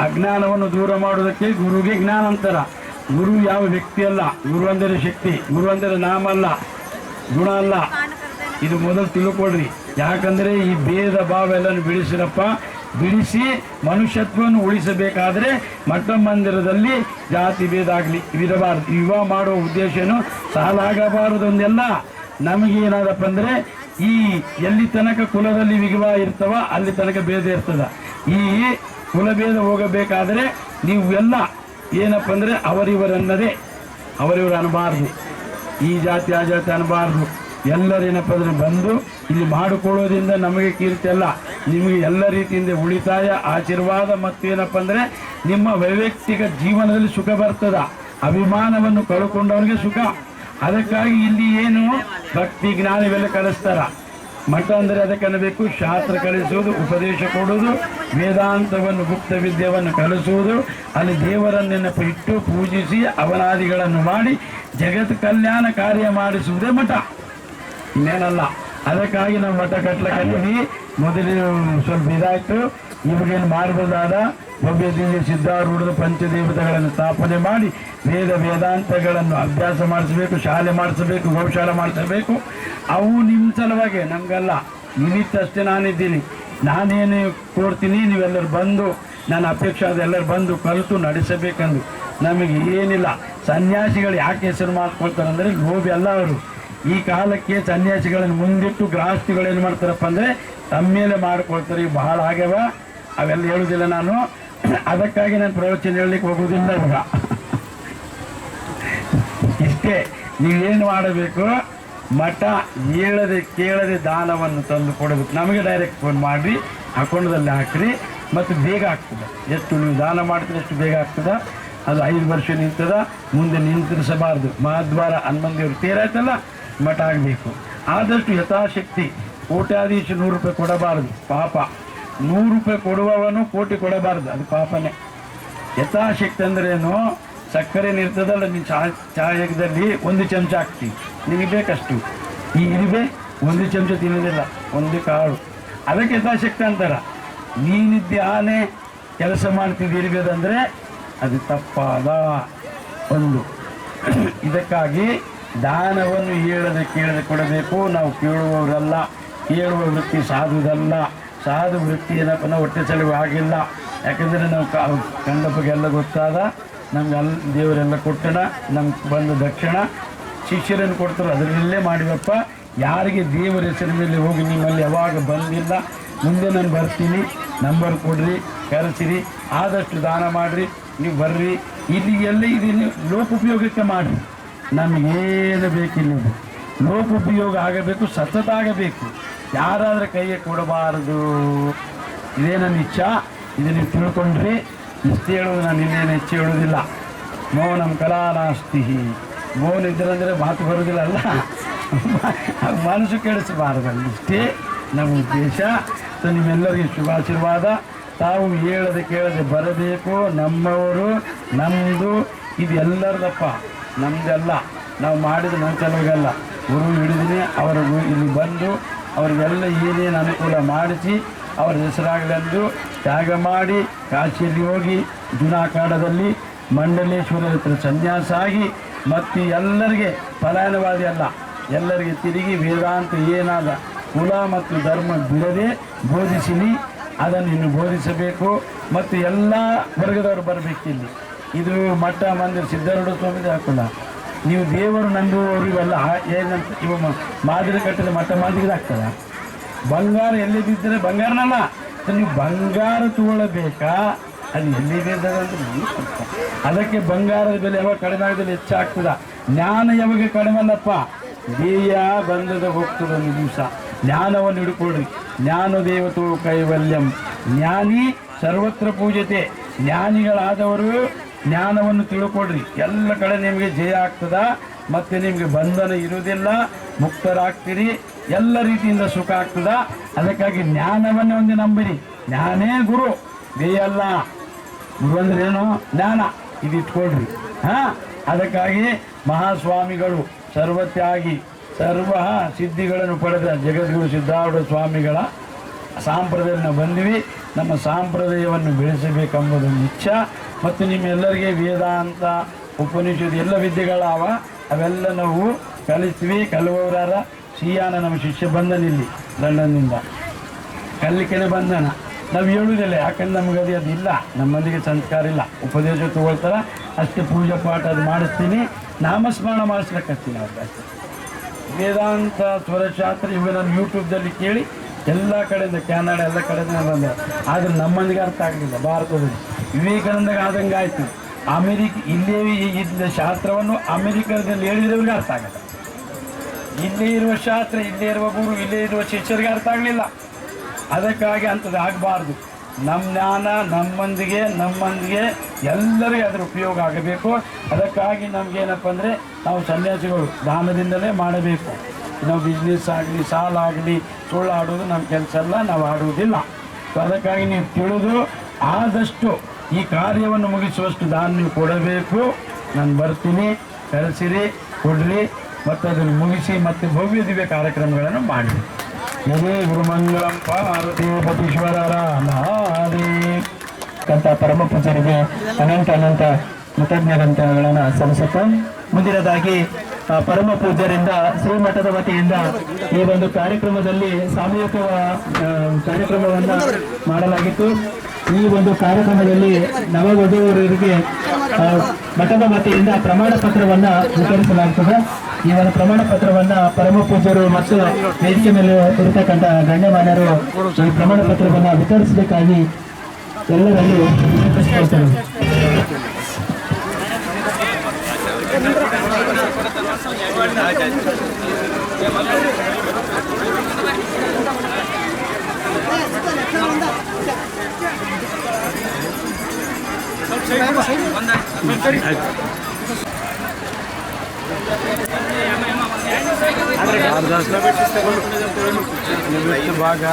ಅಜ್ಞಾನವನ್ನು ದೂರ ಮಾಡುವುದಕ್ಕೆ ಗುರುಗೆ ಜ್ಞಾನ ಅಂತಾರ. ಗುರು ಯಾವ ವ್ಯಕ್ತಿ ಅಲ್ಲ, ಗುರು ಅಂದರೆ ಶಕ್ತಿ, ಗುರು ಅಂದರೆ ನಾಮ ಅಲ್ಲ, ಗುಣ ಅಲ್ಲ. ಇದು ಮೊದಲು ತಿಳ್ಕೊಳ್ರಿ. ಯಾಕಂದರೆ ಈ ಭೇದ ಭಾವ ಎಲ್ಲನೂ ಬಿಡಿಸಿರಪ್ಪ. ಬಿಡಿಸಿ ಮನುಷ್ಯತ್ವವನ್ನು ಉಳಿಸಬೇಕಾದ್ರೆ ಮಠ ಮಂದಿರದಲ್ಲಿ ಜಾತಿ ಭೇದ ಆಗಲಿ ಇರಬಾರ್ದು. ವಿವಾಹ ಮಾಡುವ ಉದ್ದೇಶನೂ ಸಾಲಾಗಬಾರದೊಂದೆಲ್ಲ. ನಮಗೇನಾದಪ್ಪ ಅಂದರೆ ಈ ಎಲ್ಲಿ ತನಕ ಕುಲದಲ್ಲಿ ವಿವಾಹ ಇರ್ತವ ಅಲ್ಲಿ ತನಕ ಭೇದ ಇರ್ತದ. ಈ ಕುಲಭೇದ ಹೋಗಬೇಕಾದ್ರೆ ನೀವು ಎಲ್ಲ ಏನಪ್ಪ ಅಂದರೆ ಅವರಿವರನ್ನದೇ, ಅವರಿವರು ಅನ್ನಬಾರ್ದು, ಈ ಜಾತಿ ಆ ಜಾತಿ ಅನ್ನಬಾರ್ದು. ಎಲ್ಲರೇನಪ್ಪ ಅಂದರೆ ಬಂದು ಇಲ್ಲಿ ಮಾಡಿಕೊಳ್ಳೋದ್ರಿಂದ ನಮಗೆ ಕೀರ್ತಿ ಅಲ್ಲ, ನಿಮಗೆ ಎಲ್ಲ ರೀತಿಯಿಂದ ಉಳಿತಾಯ, ಆಶೀರ್ವಾದ ಮತ್ತು ಏನಪ್ಪ ಅಂದರೆ ನಿಮ್ಮ ವೈಯಕ್ತಿಕ ಜೀವನದಲ್ಲಿ ಸುಖ ಬರ್ತದ. ಅಭಿಮಾನವನ್ನು ಕಳ್ಕೊಂಡವ್ರಿಗೆ ಸುಖ. ಅದಕ್ಕಾಗಿ ಇಲ್ಲಿ ಏನು ಭಕ್ತಿ ಜ್ಞಾನ ಇವೆಲ್ಲ ಕಲಿಸ್ತಾರ. ಮಠ ಅಂದರೆ ಅದಕ್ಕೆ ಅನ್ನಬೇಕು, ಶಾಸ್ತ್ರ ಕಲಿಸುವುದು, ಉಪದೇಶ ಕೊಡುವುದು, ವೇದಾಂತವನ್ನು ಗುಪ್ತ ವಿದ್ಯೆಯನ್ನು ಕಲಿಸುವುದು, ಅಲ್ಲಿ ದೇವರನ್ನು ನೆನಪಿಟ್ಟು ಪೂಜಿಸಿ ಅವನಾದಿಗಳನ್ನು ಮಾಡಿ ಜಗತ್ ಕಲ್ಯಾಣ ಕಾರ್ಯ ಮಾಡಿಸುವುದೇ ಮಠ, ಇನ್ನೇನಲ್ಲ. ಅದಕ್ಕಾಗಿ ನಾವು ಮಠ ಕಟ್ಟಲಿಕ್ಕೆ ಮೊದಲು ಸ್ವಲ್ಪ ಇದಾಯಿತು. ಇವಾಗೇನು ಮಾಡಬಹುದಾದ ಭವ್ಯ ದಿವ್ಯ ಸಿದ್ಧಾರೂಢದ ಪಂಚದೇವತೆಗಳನ್ನು ಸ್ಥಾಪನೆ ಮಾಡಿ ವೇದಾಂತಗಳನ್ನು ಅಭ್ಯಾಸ ಮಾಡಿಸಬೇಕು, ಶಾಲೆ ಮಾಡಿಸಬೇಕು, ಗೋಶಾಲೆ ಮಾಡಿಸಬೇಕು. ಅವು ನಿಮ್ಮ ಸಲುವಾಗಿ, ನಮಗಲ್ಲ. ನಿಮಿತ್ತಷ್ಟೇ ನಾನಿದ್ದೀನಿ. ನಾನೇನು ಕೊಡ್ತೀನಿ, ನೀವೆಲ್ಲರೂ ಬಂದು, ನನ್ನ ಅಪೇಕ್ಷೆ ಆದ ಎಲ್ಲರೂ ಬಂದು ಕಲಿತು ನಡೆಸಬೇಕಂದು. ನಮಗೆ ಏನಿಲ್ಲ. ಸನ್ಯಾಸಿಗಳು ಯಾಕೆ ಹೆಸರು ಮಾಡ್ಕೊಳ್ತಾರೆ ಅಂದರೆ ಲೋಭಿ ಅಲ್ಲ ಅವರು. ಈ ಕಾಲಕ್ಕೆ ಸನ್ಯಾಸಿಗಳನ್ನು ಮುಂದಿಟ್ಟು ಗೃಹಸ್ಥಿಗಳೇನು ಮಾಡ್ತಾರಪ್ಪ ಅಂದರೆ ತಮ್ಮ ಮೇಲೆ ಮಾಡ್ಕೊಳ್ತಾರೆ. ಬಹಳ ಆಗ್ಯವ, ಅವೆಲ್ಲ ಹೇಳುವುದಿಲ್ಲ ನಾನು. ಅದಕ್ಕಾಗಿ ನಾನು ಪ್ರವಚನ ಹೇಳಲಿಕ್ಕೆ ಹೋಗುವುದಿಲ್ಲ ಇವಾಗ. ಇಷ್ಟೇ, ನೀವೇನು ಮಾಡಬೇಕು, ಮಠ ಹೇಳದೆ ಕೇಳದೆ ದಾನವನ್ನು ತಂದು ಕೊಡಬೇಕು. ನಮಗೆ ಡೈರೆಕ್ಟ್ ಫೋನ್ ಮಾಡಿ ಅಕೌಂಟದಲ್ಲಿ ಹಾಕ್ರಿ, ಮತ್ತು ಬೇಗ ಆಗ್ತದೆ. ಎಷ್ಟು ನೀವು ದಾನ ಮಾಡ್ತೀರಿ ಎಷ್ಟು ಬೇಗ ಆಗ್ತದೆ. ಅದು 5 ವರ್ಷ ನಿಂತದ, ಮುಂದೆ ನಿಂತಿರಿಸಬಾರ್ದು. ಮಹಾದ್ವಾರ ಹನುಮಂದೇವ್ರು ತೇರಾಯ್ತಲ್ಲ, ಮಠ ಆಗಬೇಕು. ಆದಷ್ಟು ಯಥಾಶಕ್ತಿ. ಕೋಟ್ಯಾಧೀಶ 100 ರೂಪಾಯಿ ಕೊಡಬಾರದು, ಪಾಪ. 100 ರೂಪಾಯಿ ಕೊಡುವವನು ಕೋಟಿ ಕೊಡಬಾರ್ದು, ಅದು ಪಾಪನೇ. ಯಥಾಶಕ್ತಿ ಅಂದ್ರೇನು? ಸಕ್ಕರೆ ಇರ್ತದಲ್ಲ, ನೀನು ಚಾಯದಲ್ಲಿ 1 ಚಮಚ ಹಾಕ್ತೀವಿ, ನಿಮಗೆ ಬೇಕಷ್ಟು. ಈ ಇರುವೆ 1 ಚಮಚ ತಿನ್ನೋದಿಲ್ಲ, 1 ಕಾಳು. ಅದಕ್ಕೆ ಯಥಾಶಕ್ತಿ ಅಂತಾರ. ನೀನಿದ್ದೆ ಆನೆ ಕೆಲಸ ಮಾಡ್ತಿದ್ದು ಇರ್ಬೇದಂದರೆ ಅದು ತಪ್ಪಾದ ಒಂದು. ಇದಕ್ಕಾಗಿ ದಾನವನ್ನು ಹೇಳದೆ ಕೇಳದೆ ಕೊಡಬೇಕು. ನಾವು ಕೇಳುವವರಲ್ಲ, ಕೇಳುವ ವೃತ್ತಿ ಸಾಧುದಲ್ಲ. ಸಾಧು ವೃತ್ತಿ ಏನಪ್ಪ ನಾವು ಹೊಟ್ಟೆ ಸಲುವಾಗಿ ಆಗಿಲ್ಲ. ಯಾಕಂದರೆ ನಾವು ಕಂಡಪ್ಪಗೆಲ್ಲ ಗೊತ್ತಾದ, ನಮ್ಗೆ ದೇವರೆಲ್ಲ ಕೊಟ್ಟಣ, ನಮ್ಗೆ ಬಂದ ದಕ್ಷಿಣ ಶಿಷ್ಯರನ್ನು ಕೊಡ್ತಾರೆ, ಅದರಲ್ಲೇ ಮಾಡಿವಪ್ಪ. ಯಾರಿಗೆ ದೇವರ ಹೆಸರಿನ ಮೇಲೆ ಹೋಗಿ ನಿಮ್ಮಲ್ಲಿ ಯಾವಾಗ ಬಂದಿಲ್ಲ, ಮುಂದೆ ನಾನು ಬರ್ತೀನಿ, ನಂಬರ್ ಕೊಡ್ರಿ, ಕರೆಸಿರಿ, ಆದಷ್ಟು ದಾನ ಮಾಡಿರಿ, ನೀವು ಬರ್ರಿ. ಇಲ್ಲಿ ಎಲ್ಲ ಇದನ್ನು ಲೋಕೋಪಯೋಗಕ್ಕೆ ಮಾಡಿರಿ. ನಮಗೇನು ಬೇಕಿಲ್ಲ, ಲೋಕೋಪಯೋಗ ಆಗಬೇಕು, ಸತತ ಆಗಬೇಕು. ಯಾರಾದರೆ ಕೈಗೆ ಕೊಡಬಾರದು. ಇದೇ ನನ್ನ ಇಚ್ಛಾ. ಇದು ನೀವು ತಿಳ್ಕೊಂಡ್ರಿ. ಇಷ್ಟೇ ಹೇಳೋದು, ನಾನು ಇನ್ನೇನು ಹೆಚ್ಚು ಹೇಳೋದಿಲ್ಲ. ಮೌನಂ ಕಲಾ ನಾಸ್ತಿ. ಮೌನ ಇದ್ದರಂದರೆ ಮಾತು ಬರೋದಿಲ್ಲ ಅಲ್ಲ, ಮನಸ್ಸು ಕೆಡಿಸಬಾರದಲ್ಲ. ಇಷ್ಟೇ ನಮ್ಮ ಉದ್ದೇಶ. ಸೊ ನಿಮ್ಮೆಲ್ಲರಿಗೆ ಶುಭಾಶೀರ್ವಾದ. ತಾವು ಹೇಳದೆ ಕೇಳದೆ ಬರಬೇಕು. ನಮ್ಮವರು, ನಮ್ಮದು, ಇದು ಎಲ್ಲರದಪ್ಪ, ನಮ್ಮದೆಲ್ಲ. ನಾವು ಮಾಡಿದ ನನ್ನ ಸಲುವಾಗಲ್ಲ. ಗುರು ಹಿಡಿದಿನಿ, ಅವರಿಗೂ ಇಲ್ಲಿ ಬಂದು ಅವರಿಗೆಲ್ಲ ಏನೇನು ಅನುಕೂಲ ಮಾಡಿಸಿ ಅವರ ಹೆಸರಾಗಲೆಂದು ತ್ಯಾಗ ಮಾಡಿ ಕಾಶಿಯಲ್ಲಿ ಹೋಗಿ ಜುನಾಖಾಡದಲ್ಲಿ ಮಂಡಲೇಶ್ವರ ಹತ್ರ ಸನ್ಯಾಸ ಆಗಿ ಮತ್ತು ಎಲ್ಲರಿಗೆ ಫಲಾನುವಾದಿ ಅಲ್ಲ, ಎಲ್ಲರಿಗೆ ತಿರುಗಿ ವೇದಾಂತ ಏನಾದ ಕುಲ ಮತ್ತು ಧರ್ಮ ಬಿಡದೆ ಬೋಧಿಸಿನಿ. ಅದನ್ನು ಇನ್ನು ಬೋಧಿಸಬೇಕು. ಮತ್ತು ಎಲ್ಲ ವರ್ಗದವರು ಬರಬೇಕಿಲ್ಲಿ. ಇದು ಮಠ ಮಂದಿರ ಸಿದ್ಧಾರೂಢ ಸ್ವಾಮಿದು ಹಾಕಲ್ಲ. ನೀವು ದೇವರು ನಂಬುವವರು ಇವೆಲ್ಲ ಏನಂತ ಇವ ಮಾದರಿ ಕಟ್ಟಿದ ಮಠ ಮಾದಿಗೆ ಆಗ್ತದ. ಬಂಗಾರ ಎಲ್ಲಿ ಬಿದ್ದರೆ ಬಂಗಾರನಲ್ಲ, ನೀವು ಬಂಗಾರ ತಗೊಳ್ಳಬೇಕಾ ಅದು ಎಲ್ಲಿ ಬಿದ್ದರೆ ಅಂತ ಅದಕ್ಕೆ ಬಂಗಾರದ ಬೆಲೆ ಯಾವಾಗ ಕಡಿಮೆ ಆಗೋದ್ರಲ್ಲಿ ಹೆಚ್ಚಾಗ್ತದ. ಜ್ಞಾನ ಯಾವಾಗ ಕಡಿಮೆ ಅಲ್ಲಪ್ಪ, ದೇಯ ಬಂಧದ ಹೋಗ್ತದೆ ಒಂದು ದಿವಸ. ಜ್ಞಾನವನ್ನು ಹಿಡ್ಕೊಳ್ರಿ. ಜ್ಞಾನ ದೇವತೋ ಕೈವಲ್ಯಂ, ಜ್ಞಾನಿ ಸರ್ವತ್ರ ಪೂಜತೆ. ಜ್ಞಾನಿಗಳಾದವರು ಜ್ಞಾನವನ್ನು ತಿಳ್ಕೊಳ್ರಿ, ಎಲ್ಲ ಕಡೆ ನಿಮಗೆ ಜಯ ಆಗ್ತದ. ಮತ್ತು ನಿಮಗೆ ಬಂಧನ ಇರುವುದಿಲ್ಲ, ಮುಕ್ತರಾಗ್ತೀರಿ, ಎಲ್ಲ ರೀತಿಯಿಂದ ಸುಖ ಆಗ್ತದ. ಅದಕ್ಕಾಗಿ ಜ್ಞಾನವನ್ನೇ ಒಂದು ನಂಬಿರಿ. ಜ್ಞಾನೇ ಗುರು, ದೇಯ ಅಲ್ಲ. ಗುರು ಅಂದ್ರೆ ಏನು? ಜ್ಞಾನ. ಇದು ಇಟ್ಕೊಳ್ರಿ. ಅದಕ್ಕಾಗಿ ಮಹಾಸ್ವಾಮಿಗಳು ಸರ್ವತ್ಯಾಗಿ ಸರ್ವ ಸಿದ್ಧಿಗಳನ್ನು ಪಡೆದ ಜಗದ್ಗುರು ಸಿದ್ಧಾರೂಢ ಸ್ವಾಮಿಗಳ ಸಾಂಪ್ರದಾಯವನ್ನು ನಾವು ಬಂದ್ವಿ. ನಮ್ಮ ಸಾಂಪ್ರದಾಯವನ್ನು ಬೆಳೆಸಬೇಕೆಂಬುದೊಂದು ಇಚ್ಛೆ. ಮತ್ತು ನಿಮ್ಮೆಲ್ಲರಿಗೆ ವೇದಾಂತ ಉಪನಿಷತ್ ಎಲ್ಲ ವಿದ್ಯೆಗಳಾವ, ಅವೆಲ್ಲ ನಾವು ಕಲಿಸ್ತೀವಿ. ಕಲುವವರಾರ ಸಿಯಾನ ನಮ್ಮ ಶಿಷ್ಯ ಬಂದನಿಲ್ಲಿ ಲಂಡನ್ನಿಂದ ಕಲಿಕೆನೆ ಬಂದನ. ನಾವು ಹೇಳುವುದಿಲ್ಲ, ಯಾಕಂದ್ರೆ ನಮಗೆ ಅದಿಲ್ಲ, ನಮ್ಮಲ್ಲಿಗೆ ಸಂಸ್ಕಾರ ಇಲ್ಲ. ಉಪದೇಶ ತಗೊಳ್ತಾರ ಅಷ್ಟೇ, ಪೂಜಾ ಪಾಠ ಅದು ಮಾಡಿಸ್ತೀನಿ, ನಾಮಸ್ಮರಣ ಮಾಡಿಸ್ಲಿಕ್ಕತ್ತೀನಿ ಅವ್ರಿಗೆ ಅಷ್ಟೇ. ವೇದಾಂತ ಸ್ವರಶಾಸ್ತ್ರ ಇವಾಗ ನಾನು ಯೂಟ್ಯೂಬ್ದಲ್ಲಿ ಕೇಳಿ ಎಲ್ಲ ಕಡೆಯಿಂದ ಕ್ಯಾನಡ ಎಲ್ಲ ಕಡೆಯಿಂದ ಬಂದೆ. ಆದರೆ ನಮ್ಮಂದಿಗೆ ಅರ್ಥ ಆಗಲಿಲ್ಲ. ಭಾರತದಲ್ಲಿ ವಿವೇಕಾನಂದಗೆ ಆದಂಗೆ ಆಯಿತು. ಇಲ್ಲೇ ಇದ್ದ ಶಾಸ್ತ್ರವನ್ನು ಅಮೆರಿಕದಲ್ಲಿ ಹೇಳಿದವ್ರಿಗೆ ಅರ್ಥ ಆಗಲ್ಲ. ಇಲ್ಲೇ ಇರುವ ಶಾಸ್ತ್ರ, ಇಲ್ಲೇ ಇರುವ ಗುರು, ಇಲ್ಲೇ ಇರುವ ಶಿಷ್ಯರಿಗೆ ಅರ್ಥ ಆಗಲಿಲ್ಲ. ಅದಕ್ಕಾಗಿ ಅಂಥದ್ದು ಆಗಬಾರ್ದು. ನಮ್ಮ ಜ್ಞಾನ ನಮ್ಮಂದಿಗೆ ಎಲ್ಲರಿಗೂ ಅದರ ಉಪಯೋಗ ಆಗಬೇಕು. ಅದಕ್ಕಾಗಿ ನಮಗೇನಪ್ಪ ಅಂದರೆ ನಾವು ಸನ್ಯಾಸಿಗಳು ದಾನದಿಂದಲೇ ಮಾಡಬೇಕು. ನಾವು ಬಿಸ್ನೆಸ್ ಆಗಲಿ, ಸಾಲ ಆಗಲಿ, ಸುಳ್ಳು ಆಡೋದು ನಮ್ಮ ಕೆಲಸ ಅಲ್ಲ, ನಾವು ಆಡುವುದಿಲ್ಲ. ಸೊ ಅದಕ್ಕಾಗಿ ನೀವು ತಿಳಿದು ಆದಷ್ಟು ಈ ಕಾರ್ಯವನ್ನು ಮುಗಿಸುವಷ್ಟು ದಾನ ನೀವು ಕೊಡಬೇಕು. ನಾನು ಬರ್ತೀನಿ, ಕರೆಸಿರಿ, ಕೊಡ್ರಿ, ಮತ್ತು ಅದನ್ನು ಮುಗಿಸಿ ಮತ್ತೆ ಭವ್ಯ ದಿವ್ಯ ಕಾರ್ಯಕ್ರಮಗಳನ್ನು ಮಾಡಿ. ಇದೇ ಗುರುಮಂಗಳಂ ಪಾರ್ವತಿ ಪತೀಶ್ವರರ ಮಹಾದೇವ್ ಕಂತ ಪರಮ ಪೂಜರಿಗೆ ಅನಂತ ಕೃತಜ್ಞತೆಗಳನ್ನು ಸಲ್ಲಿಸುತ್ತಾ ಮುಂದಿನದಾಗಿ ಪರಮ ಪೂಜ್ಯರಿಂದ ಶ್ರೀಮಠದ ವತಿಯಿಂದ ಈ ಒಂದು ಕಾರ್ಯಕ್ರಮದಲ್ಲಿ ಸಾಮೂಹಿಕ ಕಾರ್ಯಕ್ರಮವನ್ನು ಮಾಡಲಾಗಿತ್ತು. ಈ ಒಂದು ಕಾರ್ಯಕ್ರಮದಲ್ಲಿ ನವವಧುವರರಿಗೆ ಮಠದ ವತಿಯಿಂದ ಪ್ರಮಾಣ ಪತ್ರವನ್ನು ವಿತರಿಸಲಾಗುತ್ತದೆ. ಈ ಒಂದು ಪ್ರಮಾಣ ಪತ್ರವನ್ನು ಪರಮ ಪೂಜ್ಯರು ಮತ್ತು ವೇದಿಕೆ ಮೇಲೆ ಇರತಕ್ಕಂಥ ಗಣ್ಯಮಾನ್ಯರು ಈ ಪ್ರಮಾಣ ಪತ್ರವನ್ನು ವಿತರಿಸಬೇಕಾಗಿ ಎಲ್ಲರಲ್ಲೂ ವಿನಂತಿಸಿಕೊಳ್ತೇನೆ. ಭಾಗ